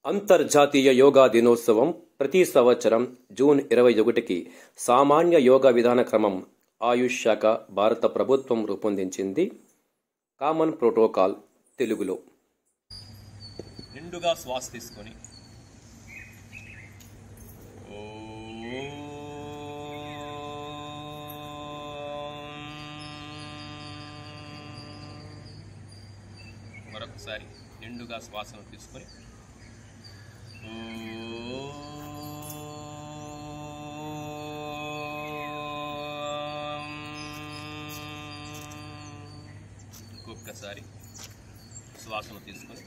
అంతర్జాతీయ యోగా దినోత్సవం ప్రతి సంవత్సరం జూన్ 21కి సామాన్య యోగా విధాన క్రమం ఆయుష్ శాఖ భారత ప్రభుత్వం రూపొందించింది. కామన్ ప్రోటోకాల్ తెలుగులో. నిండుగా శ్వాస తీసుకొని మరొకసారి నిండుగా శ్వాసను తీసుకొని ఇంకొకసారి శ్వాసను తీసుకొని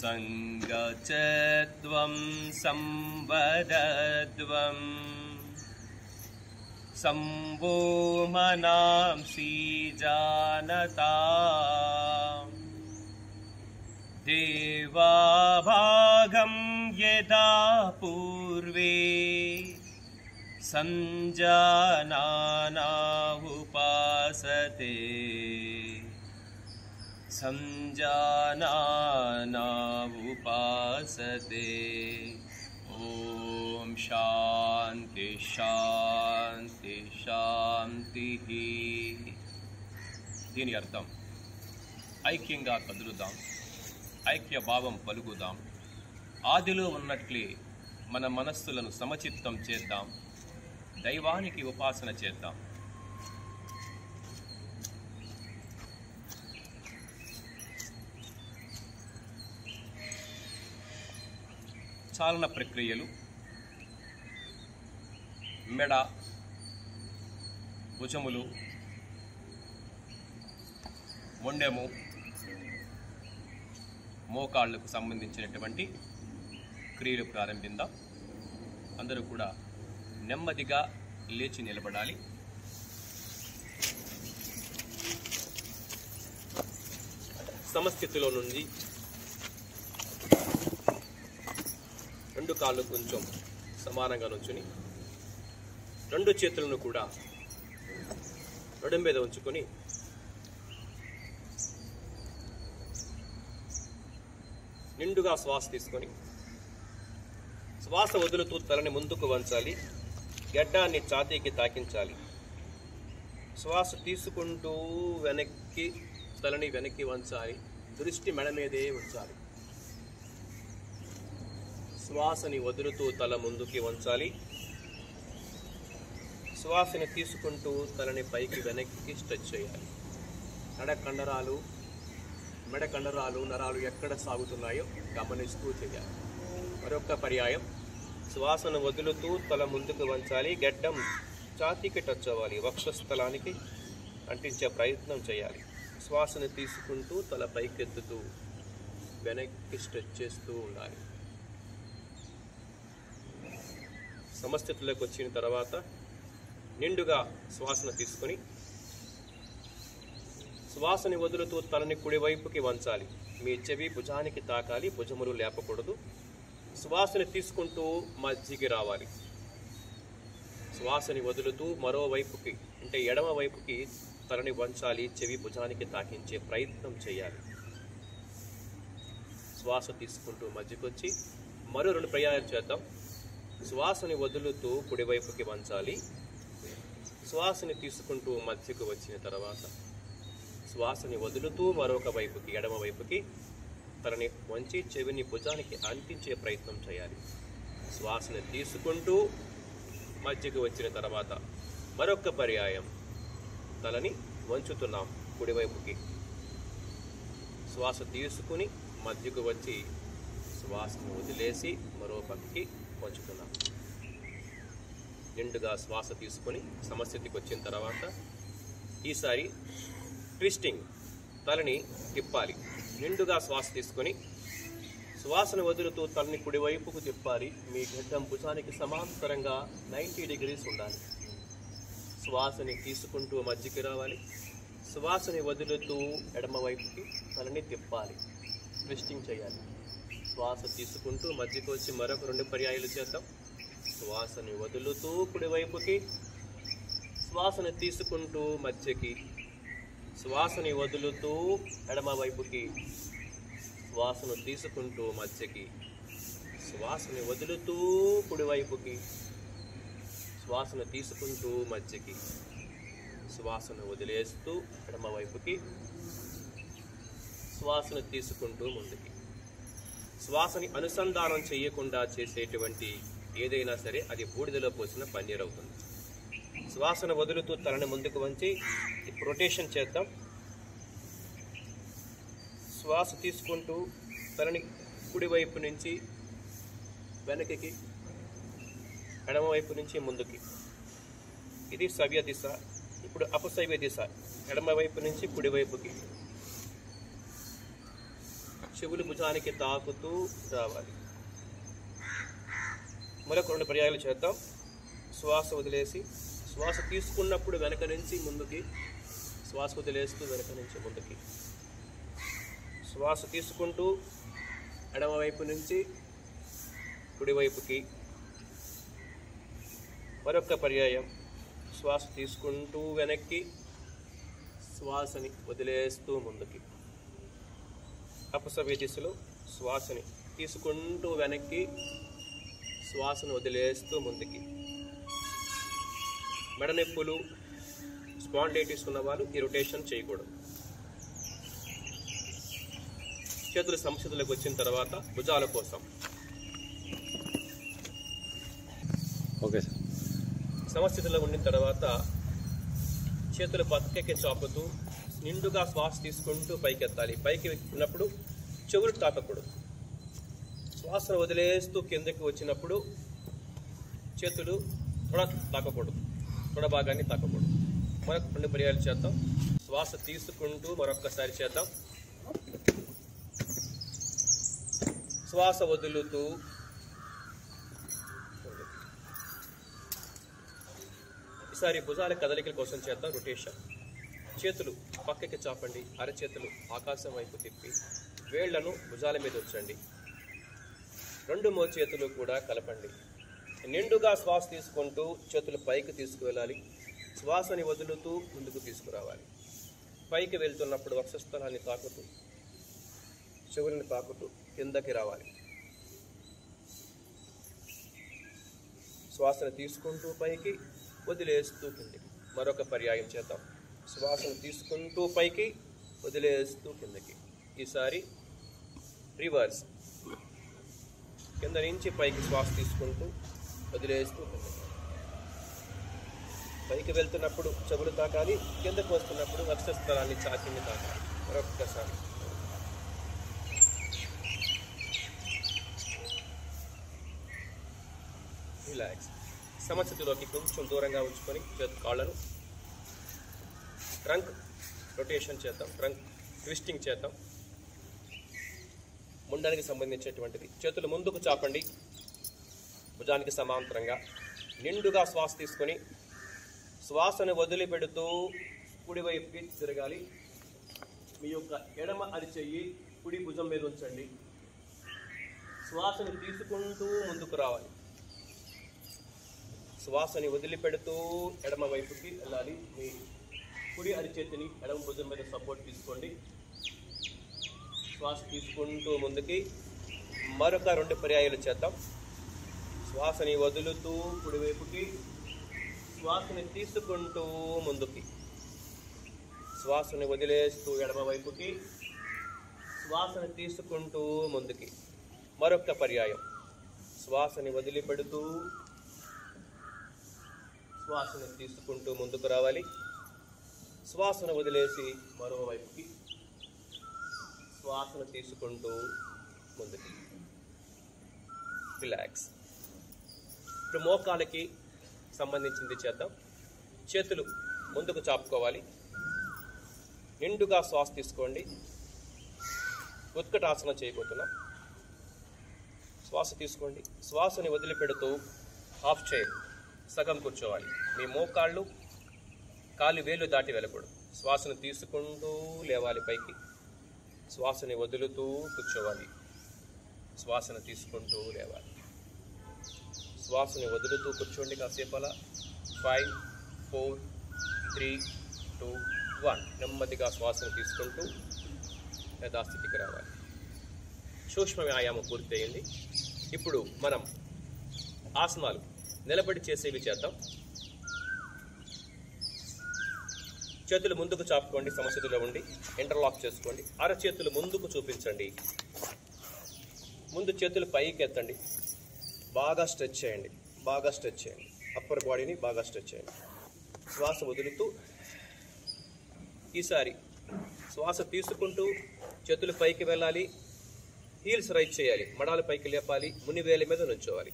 సంగచత్వం సంవదద్వం సంభో మనాంసి జానతా దేవాభాగం యదా పూర్వే సంజానానా ఉపాసతే సంజానానా ఉపాసతే. ఓం శాంతి శాంతి శాంతి. దీని అర్థం ఐక్యంగా కదులుదాం, ఐక్య భావం పలుకుదాం, ఆదిలో ఉన్నట్లే మన మనస్సులను సమచిత్తం చేద్దాం, దైవానికి ఉపాసన చేద్దాం. చాలన ప్రక్రియలు మెడ, భుజములు, మొండెము, మోకాళ్లకు సంబంధించినటువంటి క్రియలు ప్రారంభిద్దాం. అందరూ కూడా నెమ్మదిగా లేచి నిలబడాలి. సమస్థితిలో నుండి రెండు కాళ్ళు కొంచెం సమానంగా నుంచుని రెండు చేతులను కూడా నడుం మీద ఉంచుకొని నిండుగా శ్వాస తీసుకొని శ్వాస వదులుతూ తలని ముందుకు వంచాలి, గడ్డాన్ని ఛాతీకి తాకించాలి. శ్వాస తీసుకుంటూ వెనక్కి తలని వెనక్కి వంచాలి, దృష్టి మెడ మీదే ఉంచాలి. శ్వాసని వదులుతూ తల ముందుకి వంచాలి, శ్వాసని తీసుకుంటూ తలని పైకి వెనక్కి స్ట్రెచ్ చేయాలి. నడకండరాలు, మెడ కండరాలు, నరాలు ఎక్కడ సాగుతున్నాయో గమనిస్తూ చేయాలి. మరొక పర్యాయం శ్వాసను వదులుతూ తల ముందుకు వంచాలి, గడ్డం ఛాతీకి టచ్ అవ్వాలి, వక్షస్థలానికి అంటించే ప్రయత్నం చేయాలి. శ్వాసను తీసుకుంటూ తల పైకెత్తుతూ వెనక్కి స్ట్రెచ్ చేస్తూ ఉండాలి. సమస్థితిలోకి వచ్చిన తర్వాత నిండుగా శ్వాసను తీసుకొని శ్వాసని వదులుతూ తలని కుడివైపుకి వంచాలి. మీ చెవి భుజానికి తాకాలి, భుజములు లేపకూడదు. శ్వాసని తీసుకుంటూ మధ్యకి రావాలి. శ్వాసని వదులుతూ మరోవైపుకి అంటే ఎడమ వైపుకి తలని వంచాలి, చెవి భుజానికి తాకించే ప్రయత్నం చేయాలి. శ్వాస తీసుకుంటూ మధ్యకొచ్చి మరో రెండు ప్రయాణాలు చేద్దాం. శ్వాసని వదులుతూ కుడివైపుకి వంచాలి, శ్వాసని తీసుకుంటూ మధ్యకు వచ్చిన తర్వాత శ్వాసని వదులుతూ మరొక వైపుకి ఎడమ వైపుకి తలని వంచి చెవిని భుజానికి అంటించే ప్రయత్నం చేయాలి. శ్వాసని తీసుకుంటూ మధ్యకు వచ్చిన తర్వాత మరొక పర్యాయం తలని వంచుతున్నాం కుడివైపుకి. శ్వాస తీసుకుని మధ్యకు వచ్చి శ్వాసను వదిలేసి మరో పక్కకి వంచుతున్నాం. నిండుగా శ్వాస తీసుకొని సమస్థితికి వచ్చిన తర్వాత ఈసారి ట్విస్టింగ్, తలని తిప్పాలి. నిండుగా శ్వాస తీసుకొని శ్వాసను వదులుతూ తలని కుడివైపుకు తిప్పాలి. మీ గడ్డం భుజానికి సమాంతరంగా 90 degrees ఉండాలి. శ్వాసని తీసుకుంటూ మధ్యకి రావాలి, శ్వాసని వదులుతూ ఎడమ వైపుకి తలని తిప్పాలి, ట్విస్టింగ్ చేయాలి. శ్వాస తీసుకుంటూ మధ్యకు వచ్చి మరొక 2 పర్యాయాలు చేద్దాం. శ్వాసని వదులుతూ కుడివైపుకి, శ్వాసను తీసుకుంటూ మధ్యకి, శ్వాసని వదులుతూ ఎడమ వైపుకి, శ్వాసను తీసుకుంటూ మధ్యకి, శ్వాసని వదులుతూ కుడివైపుకి, శ్వాసను తీసుకుంటూ మధ్యకి, శ్వాసను వదిలేస్తూ ఎడమ వైపుకి, శ్వాసను తీసుకుంటూ ముందుకి. శ్వాసని అనుసంధానం చేయకుండా చేసేటువంటి ఏదైనా సరే అది బూడిదలో పోసిన పన్నీర్ అవుతుంది. శ్వాసను వదులుతూ తలని ముందుకు వంచి రొటేషన్ చేద్దాం. శ్వాస తీసుకుంటూ తలని కుడివైపు నుంచి వెనక్కి, ఎడమవైపు నుంచి ముందుకి. ఇది సవ్య దిశ. ఇప్పుడు అపసవ్య దిశ, ఎడమవైపు నుంచి కుడివైపుకి. చెవులు భుజానికి తాకుతూ రావాలి. మరొక 2 పర్యాయాలు చేద్దాం. శ్వాస వదిలేసి, శ్వాస తీసుకున్నప్పుడు వెనక నుంచి ముందుకి, శ్వాస వదిలేస్తూ వెనక నుంచి ముందుకి. శ్వాస తీసుకుంటూ ఎడమవైపు నుంచి కుడివైపుకి. మరొక పర్యాయం. శ్వాస తీసుకుంటూ వెనక్కి, శ్వాసని వదిలేస్తూ ముందుకి. అపసవ్య దిశలో శ్వాసని తీసుకుంటూ వెనక్కి, శ్వాసను వదిలేస్తూ ముందుకి. మెడనొప్పులు, స్పాండిలైటిస్ ఉన్నవాళ్ళు ఈ రొటేషన్ చేయకూడదు. చేతులు సమస్థితిలోకి వచ్చిన తర్వాత భుజాల కోసం ఓకే సార్. సమస్థితిలో ఉండిన తర్వాత చేతులు పక్కకి చాపుతూ నిండుగా శ్వాస తీసుకుంటూ పైకెత్తాలి. పైకి ఉన్నప్పుడు చెవులు తాకకూడదు. శ్వాసను వదిలేస్తూ కిందకి వచ్చినప్పుడు చేతులు తాకకూడదు, తొడ భాగాన్ని తాకకూడదు. మరొక 2 పర్యాయాలు చేద్దాం. శ్వాస తీసుకుంటూ మరొక్కసారి చేద్దాం. శ్వాస వదులుతూ ఈసారి భుజాల కదలికల కోసం చేద్దాం రొటేషన్. చేతులు పక్కకి చాపండి, అరచేతులు ఆకాశం వైపు తిప్పి వేళ్లను భుజాల మీద ఉంచండి. 2 మోచేతులు కూడా కలపండి. నిండుగా శ్వాస తీసుకుంటూ చేతులు పైకి తీసుకువెళ్ళాలి. శ్వాసని వదులుతూ ముందుకు తీసుకురావాలి. పైకి వెళ్తున్నప్పుడు వక్షస్థలాన్ని తాకుతూ, చెవులను తాకుతూ కిందకి రావాలి. శ్వాసను తీసుకుంటూ పైకి, వదిలేస్తూ కిందకి. మరొక పర్యాయం చేద్దాం. శ్వాసను తీసుకుంటూ పైకి, వదిలేస్తూ కిందకి. ఈసారి రివర్స్. కింద నుంచి పైకి శ్వాస తీసుకుంటూ వదిలేస్తూ కిందకి. పైకి వెళ్తున్నప్పుడు చెవులు తాకాలి, కిందకు వస్తున్నప్పుడు వక్షస్థలాన్ని ఛాతీని తాకాలి. మరొక్కసారి. రిలాక్స్. సమస్థితిలోకి కొంచెం దూరంగా ఉంచుకొని కాళ్ళను ట్రంక్ రొటేషన్ చేద్దాం. ట్రంక్ ట్విస్టింగ్ చేద్దాం. ముండానికి సంబంధించినటువంటిది. చేతులు ముందుకు చాపండి, భుజానికి సమాంతరంగా. నిండుగా శ్వాస తీసుకొని శ్వాసను వదిలిపెడుతూ కుడివైపుకి తిరగాలి. మీ యొక్క ఎడమ అరిచెయ్యి కుడి భుజం మీద ఉంచండి. శ్వాసను తీసుకుంటూ ముందుకు రావాలి. శ్వాసని వదిలిపెడుతూ ఎడమ వైపుకి వెళ్ళాలి. మీ కుడి అరిచేతిని ఎడమ భుజం మీద సపోర్ట్ తీసుకోండి. శ్వాస తీసుకుంటూ ముందుకి. మరొక 2 పర్యాయాలు చేద్దాం. శ్వాసని వదులుతూ కుడివైపుకి, శ్వాసని తీసుకుంటూ ముందుకి, శ్వాసని వదిలేస్తూ ఎడమ వైపుకి, శ్వాసని తీసుకుంటూ ముందుకి. మరొక పర్యాయం. శ్వాసని వదిలిపెడుతూ శ్వాసను తీసుకుంటూ ముందుకు రావాలి. శ్వాసను వదిలేసి మరోవైపుకి, శ్వాసను తీసుకుంటూ ముందుకి. రిలాక్స్. ఇప్పుడు మోకాలకి సంబంధించింది చేద్దాం. చేతులు ముందుకు చాపుకోవాలి. నిండుగా శ్వాస తీసుకోండి. ఉత్కటాసనం చేయబోతున్నాం. శ్వాస తీసుకోండి. శ్వాసని వదిలిపెడుతూ హాఫ్ చైర్ సగం కూర్చోవాలి. మీ మోకాళ్ళు కాలి వేలు దాటి వెళ్ళకూడదు. శ్వాసను తీసుకుంటూ లేవాలి పైకి. శ్వాసని వదులుతూ కూర్చోవాలి. శ్వాసను తీసుకుంటూ లేవాలి. శ్వాసని వదులుతూ కూర్చోండి కాసేపు అలా. 5, 4, 3, 2, 1. నెమ్మదిగా శ్వాసను తీసుకుంటూ యథాస్థితికి రావాలి. సూక్ష్మ వ్యాయామం పూర్తయింది. ఇప్పుడు మనం ఆసనాలు నిలబడి చేసేవి చేద్దాం. చేతులు ముందుకు చాపుకోండి, సమస్థితిలో ఉండి ఇంటర్లాక్ చేసుకోండి. అరచేతులు ముందుకు చూపించండి. ముందు చేతులు పైకి ఎత్తండి. బాగా స్ట్రెచ్ చేయండి, బాగా స్ట్రెచ్ చేయండి. అప్పర్ బాడీని బాగా స్ట్రెచ్ చేయండి. శ్వాస వదులుతూ ఈసారి శ్వాస తీసుకుంటూ చేతులు పైకి వెళ్ళాలి. హీల్స్ రైజ్ చేయాలి, మడాలు పైకి లేపాలి, మునివేలి మీద నుంచోవాలి.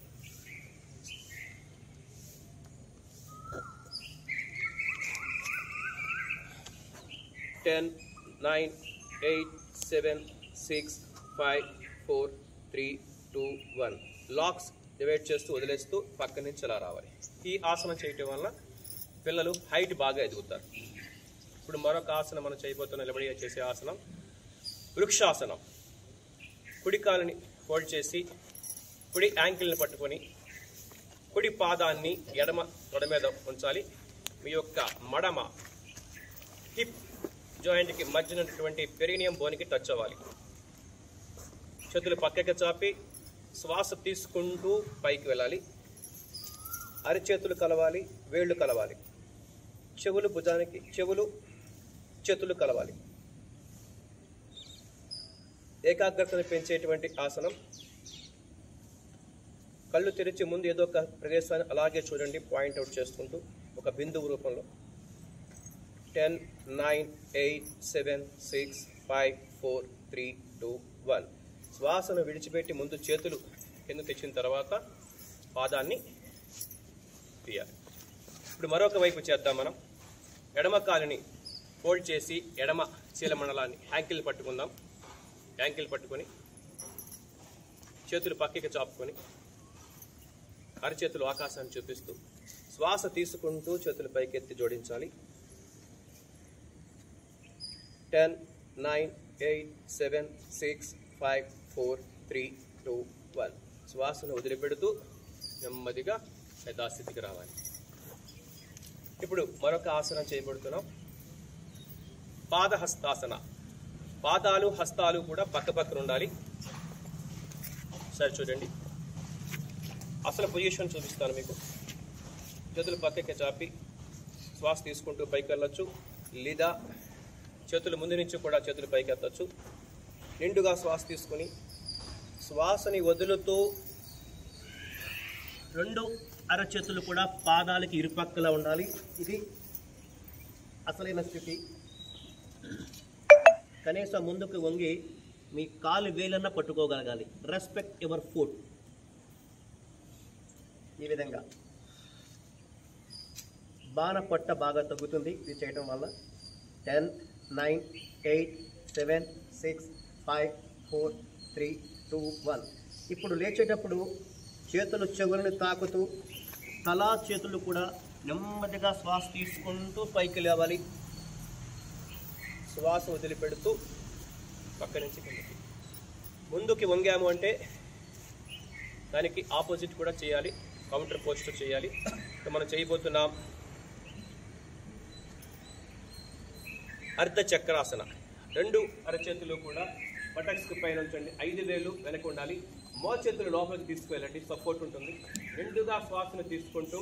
Ten, 9, 8, 7, 6, 5, 4, 3, 2, 1. లాక్స్ డివైడ్ చేస్తూ వదిలేస్తూ పక్క నుంచి అలా రావాలి. ఈ ఆసనం చేయటం వల్ల పిల్లలు హైట్ బాగా ఎదుగుతారు. ఇప్పుడు మరొక ఆసనం మనం చేయబోతున్న నిలబడి చేసే ఆసనం వృక్షాసనం. కుడి కాలుని ఫోల్డ్ చేసి కుడి యాంకిల్ని పట్టుకొని కుడి పాదాన్ని ఎడమ తొడ మీద ఉంచాలి. మీ యొక్క మడమ హిప్ జాయింట్కి మధ్యన ఉన్నటువంటి పెరినియం బోన్కి టచ్ అవ్వాలి. చేతులు పక్కకి చాపి శ్వాస తీసుకుంటూ పైకి వెళ్ళాలి. అరిచేతులు కలవాలి, వేళ్ళు కలవాలి. చెవులు భుజానికి, చెవులు చేతులు కలవాలి. ఏకాగ్రతను పెంచేటువంటి ఆసనం. కళ్ళు తెరిచి ముందు ఏదో ఒక ప్రదేశాన్ని అలాగే చూడండి, పాయింట్అవుట్ చేసుకుంటూ ఒక బిందువు రూపంలో. 10, 9, 8, 7, 6, 5, 4, 3, 2, 1. శ్వాసను విడిచిపెట్టి ముందు చేతులు కింద తెచ్చిన తర్వాత పాదాన్ని తీయాలి. ఇప్పుడు మరొక వైపు చేద్దాం మనం. ఎడమ కాలుని ఫోల్డ్ చేసి ఎడమ చీలమండలాన్ని యాంకిల్ పట్టుకుందాం. యాంకిల్ పట్టుకొని చేతులు పక్కకి చాపుకొని అరచేతులు ఆకాశాన్ని చూపిస్తూ శ్వాస తీసుకుంటూ చేతులు పైకెత్తి జోడించాలి. 10, 9, 8, 7, 6, 5, 4, 3, 2, 1. శ్వాసను వదిలిపెడుతూ నెమ్మదిగా యథాస్థితికి రావాలి. ఇప్పుడు మరొక ఆసనం చేయబడుతున్నాం. పాదహస్తాసన. పాదాలు హస్తాలు కూడా పక్క పక్కన ఉండాలి. సరే చూడండి, అసలు పొజిషన్ చూపిస్తాను మీకు. చేతులు పక్కకి చాపి శ్వాస తీసుకుంటూ పైకి వెళ్ళొచ్చు, లేదా చేతులు ముందు నుంచి కూడా చేతులు పైకి ఎత్తచ్చు. నిండుగా శ్వాస తీసుకొని శ్వాసని వదులుతూ రెండు అరచేతులు కూడా పాదాలకి ఇరుపక్కల ఉండాలి. ఇది అసలైన స్థితి. కనీసం ముందుకు వంగి మీ కాలు వేలన్నా పట్టుకోగలగాలి. Respect your foot. ఈ విధంగా బాణ పట్ట బాగా తగ్గుతుంది ఇది చేయడం వల్ల. 10, 9, 8, 7, 6, 5, 4, 3, 2, 1. ఇప్పుడు లేచేటప్పుడు చేతులు చెవులను తాకుతూ తలా చేతులు కూడా నెమ్మదిగా శ్వాస తీసుకుంటూ పైకి లేవాలి. శ్వాస వదిలిపెడుతూ పక్క నుంచి కిందకి. ముందుకి వంగాము అంటే దానికి ఆపోజిట్ కూడా చేయాలి, కౌంటర్ పోస్టర్ చేయాలి. మనం చేయబోతున్నాం అర్ధ చక్రాసన. రెండు అరచేతులు కూడా బటక్స్కి పైన ఉంచండి. 5 వేలు వెనక ఉండాలి. మోచేతులు లోపలికి తీసుకువెళ్ళండి, సపోర్ట్ ఉంటుంది. రెండుగా శ్వాసను తీసుకుంటూ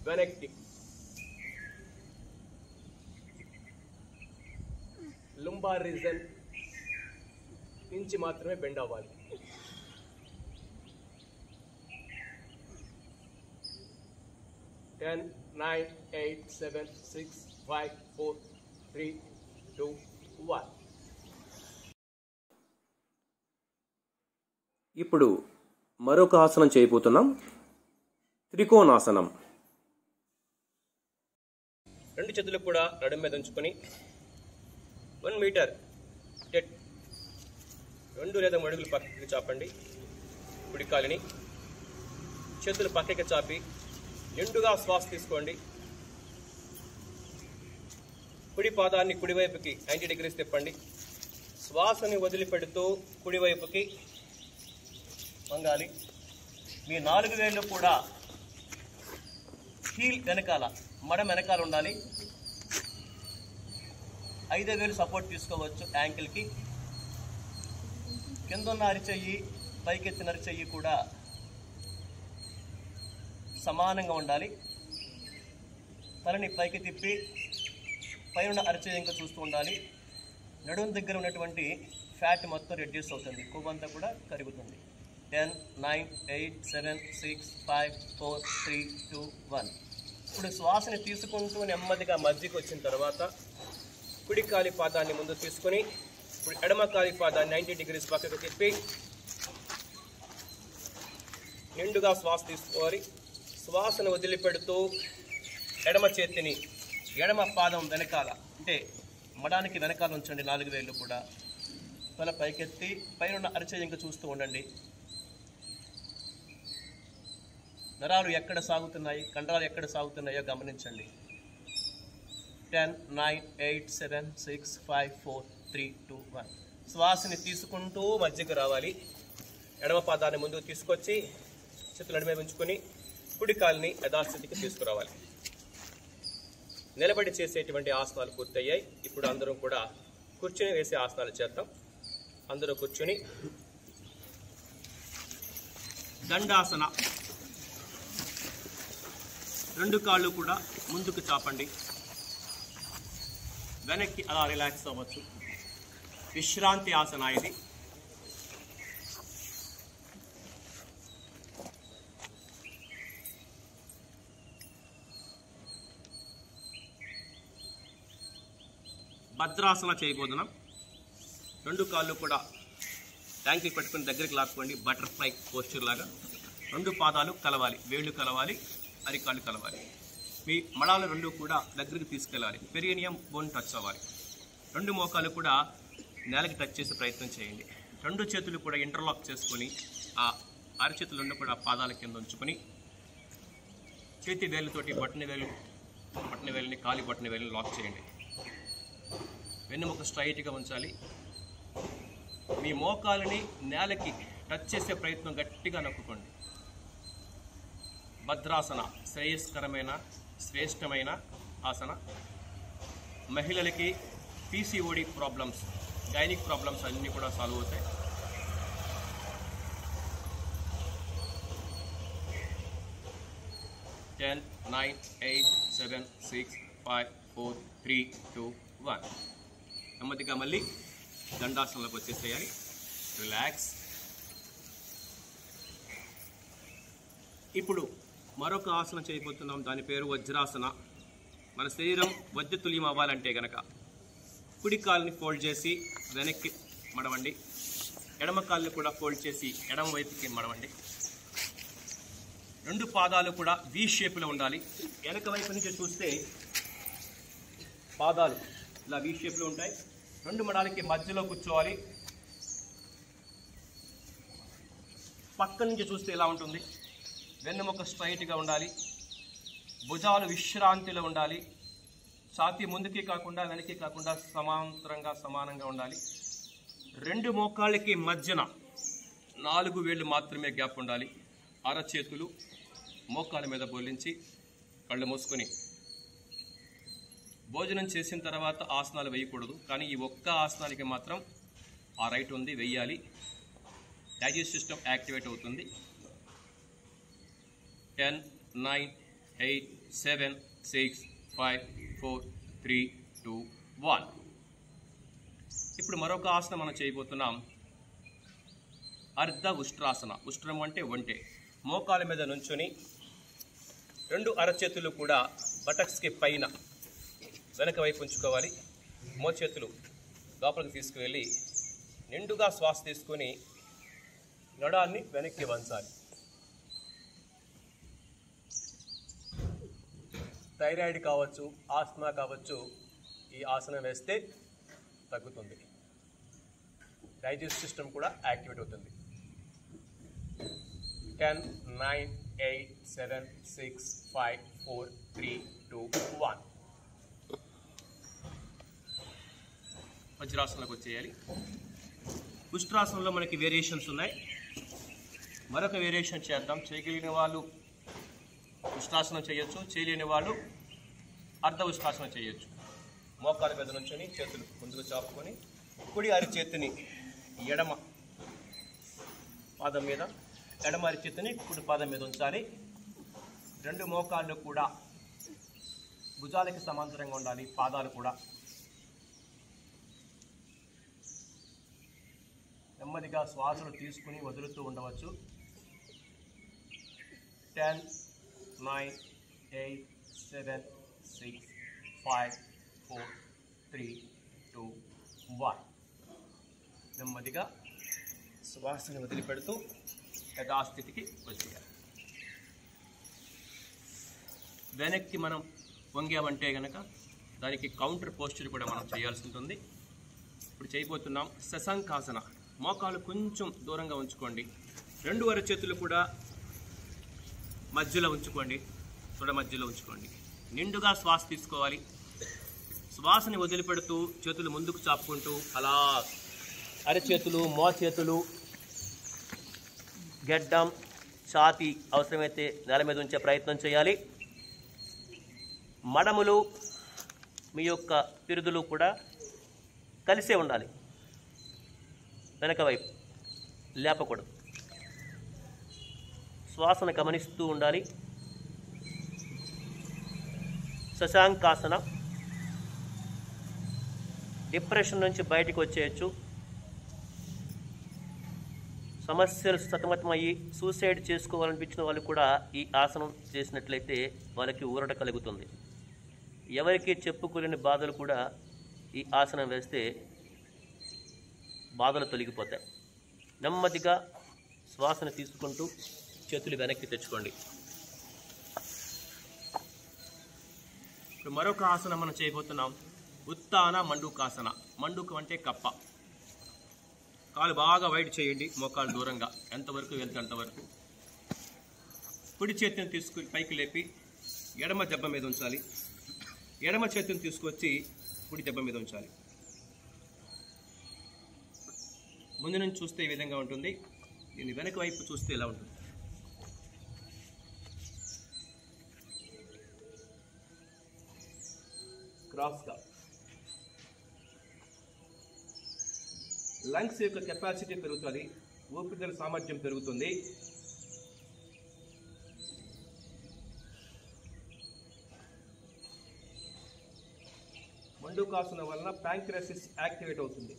వెనక్కి. లుంబార్ రీజన్ నుంచి మాత్రమే బెండ్ అవ్వాలి. Ten, 9, 8, 7, 6, 5, 4, 3, 2, 1. ఇప్పుడు మరొక ఆసనం చేయబోతున్నాం, త్రికోణాసనం. రెండు చేతులు కూడా నడుము మీద ఉంచుకొని 1 మీటర్ టెట్ 2 లేదా 3 అడుగులు పక్కకి చాపండి. కుడి కాలిని చేతులు పక్కకి చాపి నిండుగా శ్వాస తీసుకోండి. కుడి పాదాన్ని కుడివైపుకి 90 డిగ్రీస్ తిప్పండి. శ్వాసని వదిలిపెడుతూ కుడివైపుకి వంగాలి. మీ 4 వేళ్ళు కూడా హీల్ వెనకాల, మడ వెనకాల ఉండాలి. 5వ వేలు సపోర్ట్ తీసుకోవచ్చు యాంకిల్కి. కింద ఉన్న అరిచెయ్యి, పైకెత్తిన అరిచెయ్యి కూడా సమానంగా ఉండాలి. తలని పైకి తిప్పి పైన అరిచెయ్యి ఇంకా చూస్తూ ఉండాలి. నడుము దగ్గర ఉన్నటువంటి ఫ్యాట్ మొత్తం రెడ్యూస్ అవుతుంది, కొవ్వంతా కూడా కరుగుతుంది. 10, 9, 8, 7, 6, 5, 4, 3, 2, 1. ఇప్పుడు శ్వాసని తీసుకుంటూ నెమ్మదిగా మధ్యకి వచ్చిన తర్వాత కుడి కాలి పాదాన్ని ముందు తీసుకొని ఇప్పుడు ఎడమ కాలి పాదాన్ని 90 డిగ్రీస్ పక్కకు తిప్పి నిండుగా శ్వాస తీసుకోవాలి. శ్వాసను వదిలిపెడుతూ ఎడమ చేతిని ఎడమ పాదం వెనకాల, అంటే మడానికి వెనకాల ఉంచండి. 4 వేళ్ళు కూడా తల పైకెత్తి పైన అరిచెయ్యి ఇంకా చూస్తూ ఉండండి. నరాలు ఎక్కడ సాగుతున్నాయి, కండరాలు ఎక్కడ సాగుతున్నాయో గమనించండి. 10, 9, 8, 7, 6, 5, 4, 3, 2, 1. శ్వాసని తీసుకుంటూ మధ్యకు రావాలి. ఎడమ పాదాన్ని ముందుకు తీసుకొచ్చి చేతులు నడిమే ఉంచుకొని కుడి కాలిని యథాస్థితికి తీసుకురావాలి. నిలబడి చేసేటువంటి ఆసనాలు పూర్తయ్యాయి. ఇప్పుడు అందరం కూడా కూర్చొని వేసే ఆసనాలు చేద్దాం. అందరూ కూర్చొని దండాసన, 2 కాళ్ళు కూడా ముందుకు చాపండి. వెనక్కి అలా రిలాక్స్ అవ్వచ్చు. విశ్రాంతి ఆసన ఇది. భద్రాసన చేయబోతున్నాం. 2 కాళ్ళు కూడా ట్యాంక్కి పెట్టుకుని దగ్గరికి లాక్కోండి, బటర్ఫ్లై పోస్చర్ లాగా. 2 పాదాలు కలవాలి, వేళ్ళు కలవాలి, అరికాళ్ళు కలవాలి. మీ మడాలు 2 కూడా దగ్గరికి తీసుకెళ్ళాలి. పెరినియం బోన్ టచ్ అవ్వాలి. 2 మోకాలు కూడా నేలకి టచ్ చేసే ప్రయత్నం చేయండి. 2 చేతులు కూడా ఇంటర్లాక్ చేసుకొని ఆ అరచేతులు 2 కూడా పాదాల కింద ఉంచుకొని చేతి వేలుతోటి బొట్టని వేలుని కాలి బొట్టని వేలుని లాక్ చేయండి. వెన్నుముక స్ట్రైట్గా ఉంచాలి. మీ మోకాలని నేలకి టచ్ చేసే ప్రయత్నం గట్టిగా నొక్కుకోండి. భద్రాసన శ్రేయస్కరమైన శ్రేష్టమైన ఆసన. మహిళలకి పీసీఓడి ప్రాబ్లమ్స్, గైనిక్ ప్రాబ్లమ్స్ అన్నీ కూడా సాల్వ్ అవుతాయి. Ten, 9, 8, 7, 6, 5, 4, 3, 2, 1. నెమ్మదిగా మళ్ళీ దండాసనలోకి వచ్చేసేయాలి. రిలాక్స్. ఇప్పుడు మరొక ఆసనం చేయబోతున్నాం. దాని పేరు వజ్రాసన. మన శరీరం వజ్రతుల్యం అవ్వాలంటే గనక కుడి కాలుని ఫోల్డ్ చేసి వెనక్కి మడవండి. ఎడమ కాలుని కూడా ఫోల్డ్ చేసి ఎడమ వైపుకి మడవండి. 2 పాదాలు కూడా వి షేప్లో ఉండాలి. వెనక వైపు నుంచి చూస్తే పాదాలు ఇలా వి షేప్లో ఉంటాయి. 2 మడాలకి మధ్యలో కూర్చోవాలి. పక్క నుంచి చూస్తే ఇలా ఉంటుంది. వెన్నుముక స్ట్రైట్గా ఉండాలి. భుజాలు విశ్రాంతిలో ఉండాలి. ఛాతీ ముందుకి కాకుండా వెనక్కి కాకుండా సమాంతరంగా సమానంగా ఉండాలి. 2 మోకాళ్ళకి మధ్యన 4 వేళ్ళు మాత్రమే గ్యాప్ ఉండాలి. అరచేతులు మోకాళ్ళ మీద బోలించి కళ్ళు మూసుకొని భోజనం చేసిన తర్వాత ఆసనాలు వేయకూడదు. కానీ ఈ ఒక్క ఆసనానికి మాత్రం ఆ రైట్ ఉంది, వెయ్యాలి. డైజెస్ట్ సిస్టమ్ యాక్టివేట్ అవుతుంది. 10, 9, 8, 7, 6, 5, 4, 3, 2, 1. ఇప్పుడు మరొక ఆసనం మనం చేయబోతున్నాం. అర్ధ ఉష్ట్రాసన. ఉష్ట్రం అంటే ఒంటె. మోకాల మీద నుంచొని 2 అరచేతులు కూడా బటక్స్కి పైన వెనక వైపు ఉంచుకోవాలి. మోచేతులు లోపలికి తీసుకువెళ్ళి నిండుగా శ్వాస తీసుకొని నడాన్ని వెనక్కి వంచాలి. థైరాయిడ్ కావచ్చు, ఆస్మా కావచ్చు, ఈ ఆసనం వేస్తే తగ్గుతుంది. డైజెస్ట్ సిస్టమ్ కూడా యాక్టివేట్ అవుతుంది. 10, 9, 8, 7, 6, 5, 4, 3, 2, 1. వజ్రాసనలోకి వచ్చేయాలి. ఉష్ట్రాసనంలో మనకి వేరియేషన్స్ ఉన్నాయి. మరొక వేరియేషన్ చేద్దాం. చేయగలిగిన వాళ్ళు ఉష్ట్రాసనం చేయొచ్చు, చేయలేని వాళ్ళు అర్ధ ఉష్ట్రాసనం చేయొచ్చు. మోకాల మీద నుంచొని చేతులు ముందుకు చాపుకొని కుడి అరిచేతిని ఎడమ పాదం మీద, ఎడమ అరిచేతిని కుడి పాదం మీద ఉంచాలి. రెండు మోకాళ్ళు కూడా భుజాలకి సమాంతరంగా ఉండాలి. పాదాలు కూడా నెమ్మదిగా శ్వాసలు తీసుకుని వదులుతూ ఉండవచ్చు. 10, 9, 8, 7, 6, 5, 4, 3, 2, 1. నెమ్మదిగా శ్వాసను వదిలిపెడుతూ యథాస్థితికి వచ్చేయాలి. వెనక్కి మనం వంగామంటే కనుక దానికి కౌంటర్ పోస్చర్ కూడా మనం చేయాల్సి ఉంటుంది. ఇప్పుడు చేయబోతున్నాం శశాంకాసన. మోకాలు కొంచెం దూరంగా ఉంచుకోండి. రెండు అరచేతులు కూడా మధ్యలో ఉంచుకోండి, తొడ మధ్యలో ఉంచుకోండి. నిండుగా శ్వాస తీసుకోవాలి. శ్వాసని వదిలిపెడుతూ చేతులు ముందుకు చాపుకుంటూ అలా అరచేతులు, మోచేతులు, గెడ్డం, ఛాతీ అవసరమైతే నేల మీద ఉంచే ప్రయత్నం చేయాలి. మడములు, మీ యొక్క పిరుదులు కూడా కలిసే ఉండాలి. వెనక వైపు లేపకూడదు. శ్వాసను గమనిస్తూ ఉండాలి. శశాంకాసన. డిప్రెషన్ నుంచి బయటికి వచ్చేయచ్చు. సమస్యలు సతమతమయ్యి సూసైడ్ చేసుకోవాలనిపించిన వాళ్ళు కూడా ఈ ఆసనం చేసినట్లయితే వాళ్ళకి ఊరట కలుగుతుంది. ఎవరికి చెప్పుకోలేని బాధలు కూడా ఈ ఆసనం వేస్తే బాధలు తొలగిపోతాయి. నెమ్మదిగా శ్వాసను తీసుకుంటూ చేతులు వెనక్కి తెచ్చుకోండి. ఇప్పుడు మరొక ఆసనం మనం చేయబోతున్నాం. ఉత్తాన మండూకాసన. మండూకం అంటే కప్ప. కాలు బాగా వైడ్ చేయండి, మోకాలు దూరంగా ఎంతవరకు వెళ్తే అంతవరకు. కుడి చేతిని తీసుకుని పైకి లేపి ఎడమ దెబ్బ మీద ఉంచాలి. ఎడమ చేతిని తీసుకొచ్చి కుడి దెబ్బ మీద ఉంచాలి. ముందు నుంచి చూస్తే ఈ విధంగా ఉంటుంది. దీన్ని వెనక వైపు చూస్తే ఇలా ఉంటుంది. క్రాస్గా. లంగ్స్ యొక్క కెపాసిటీ పెరుగుతుంది, ఊపిరితిత్తుల సామర్థ్యం పెరుగుతుంది. మండూకాసన వలన ప్యాంక్రియాసిస్ యాక్టివేట్ అవుతుంది.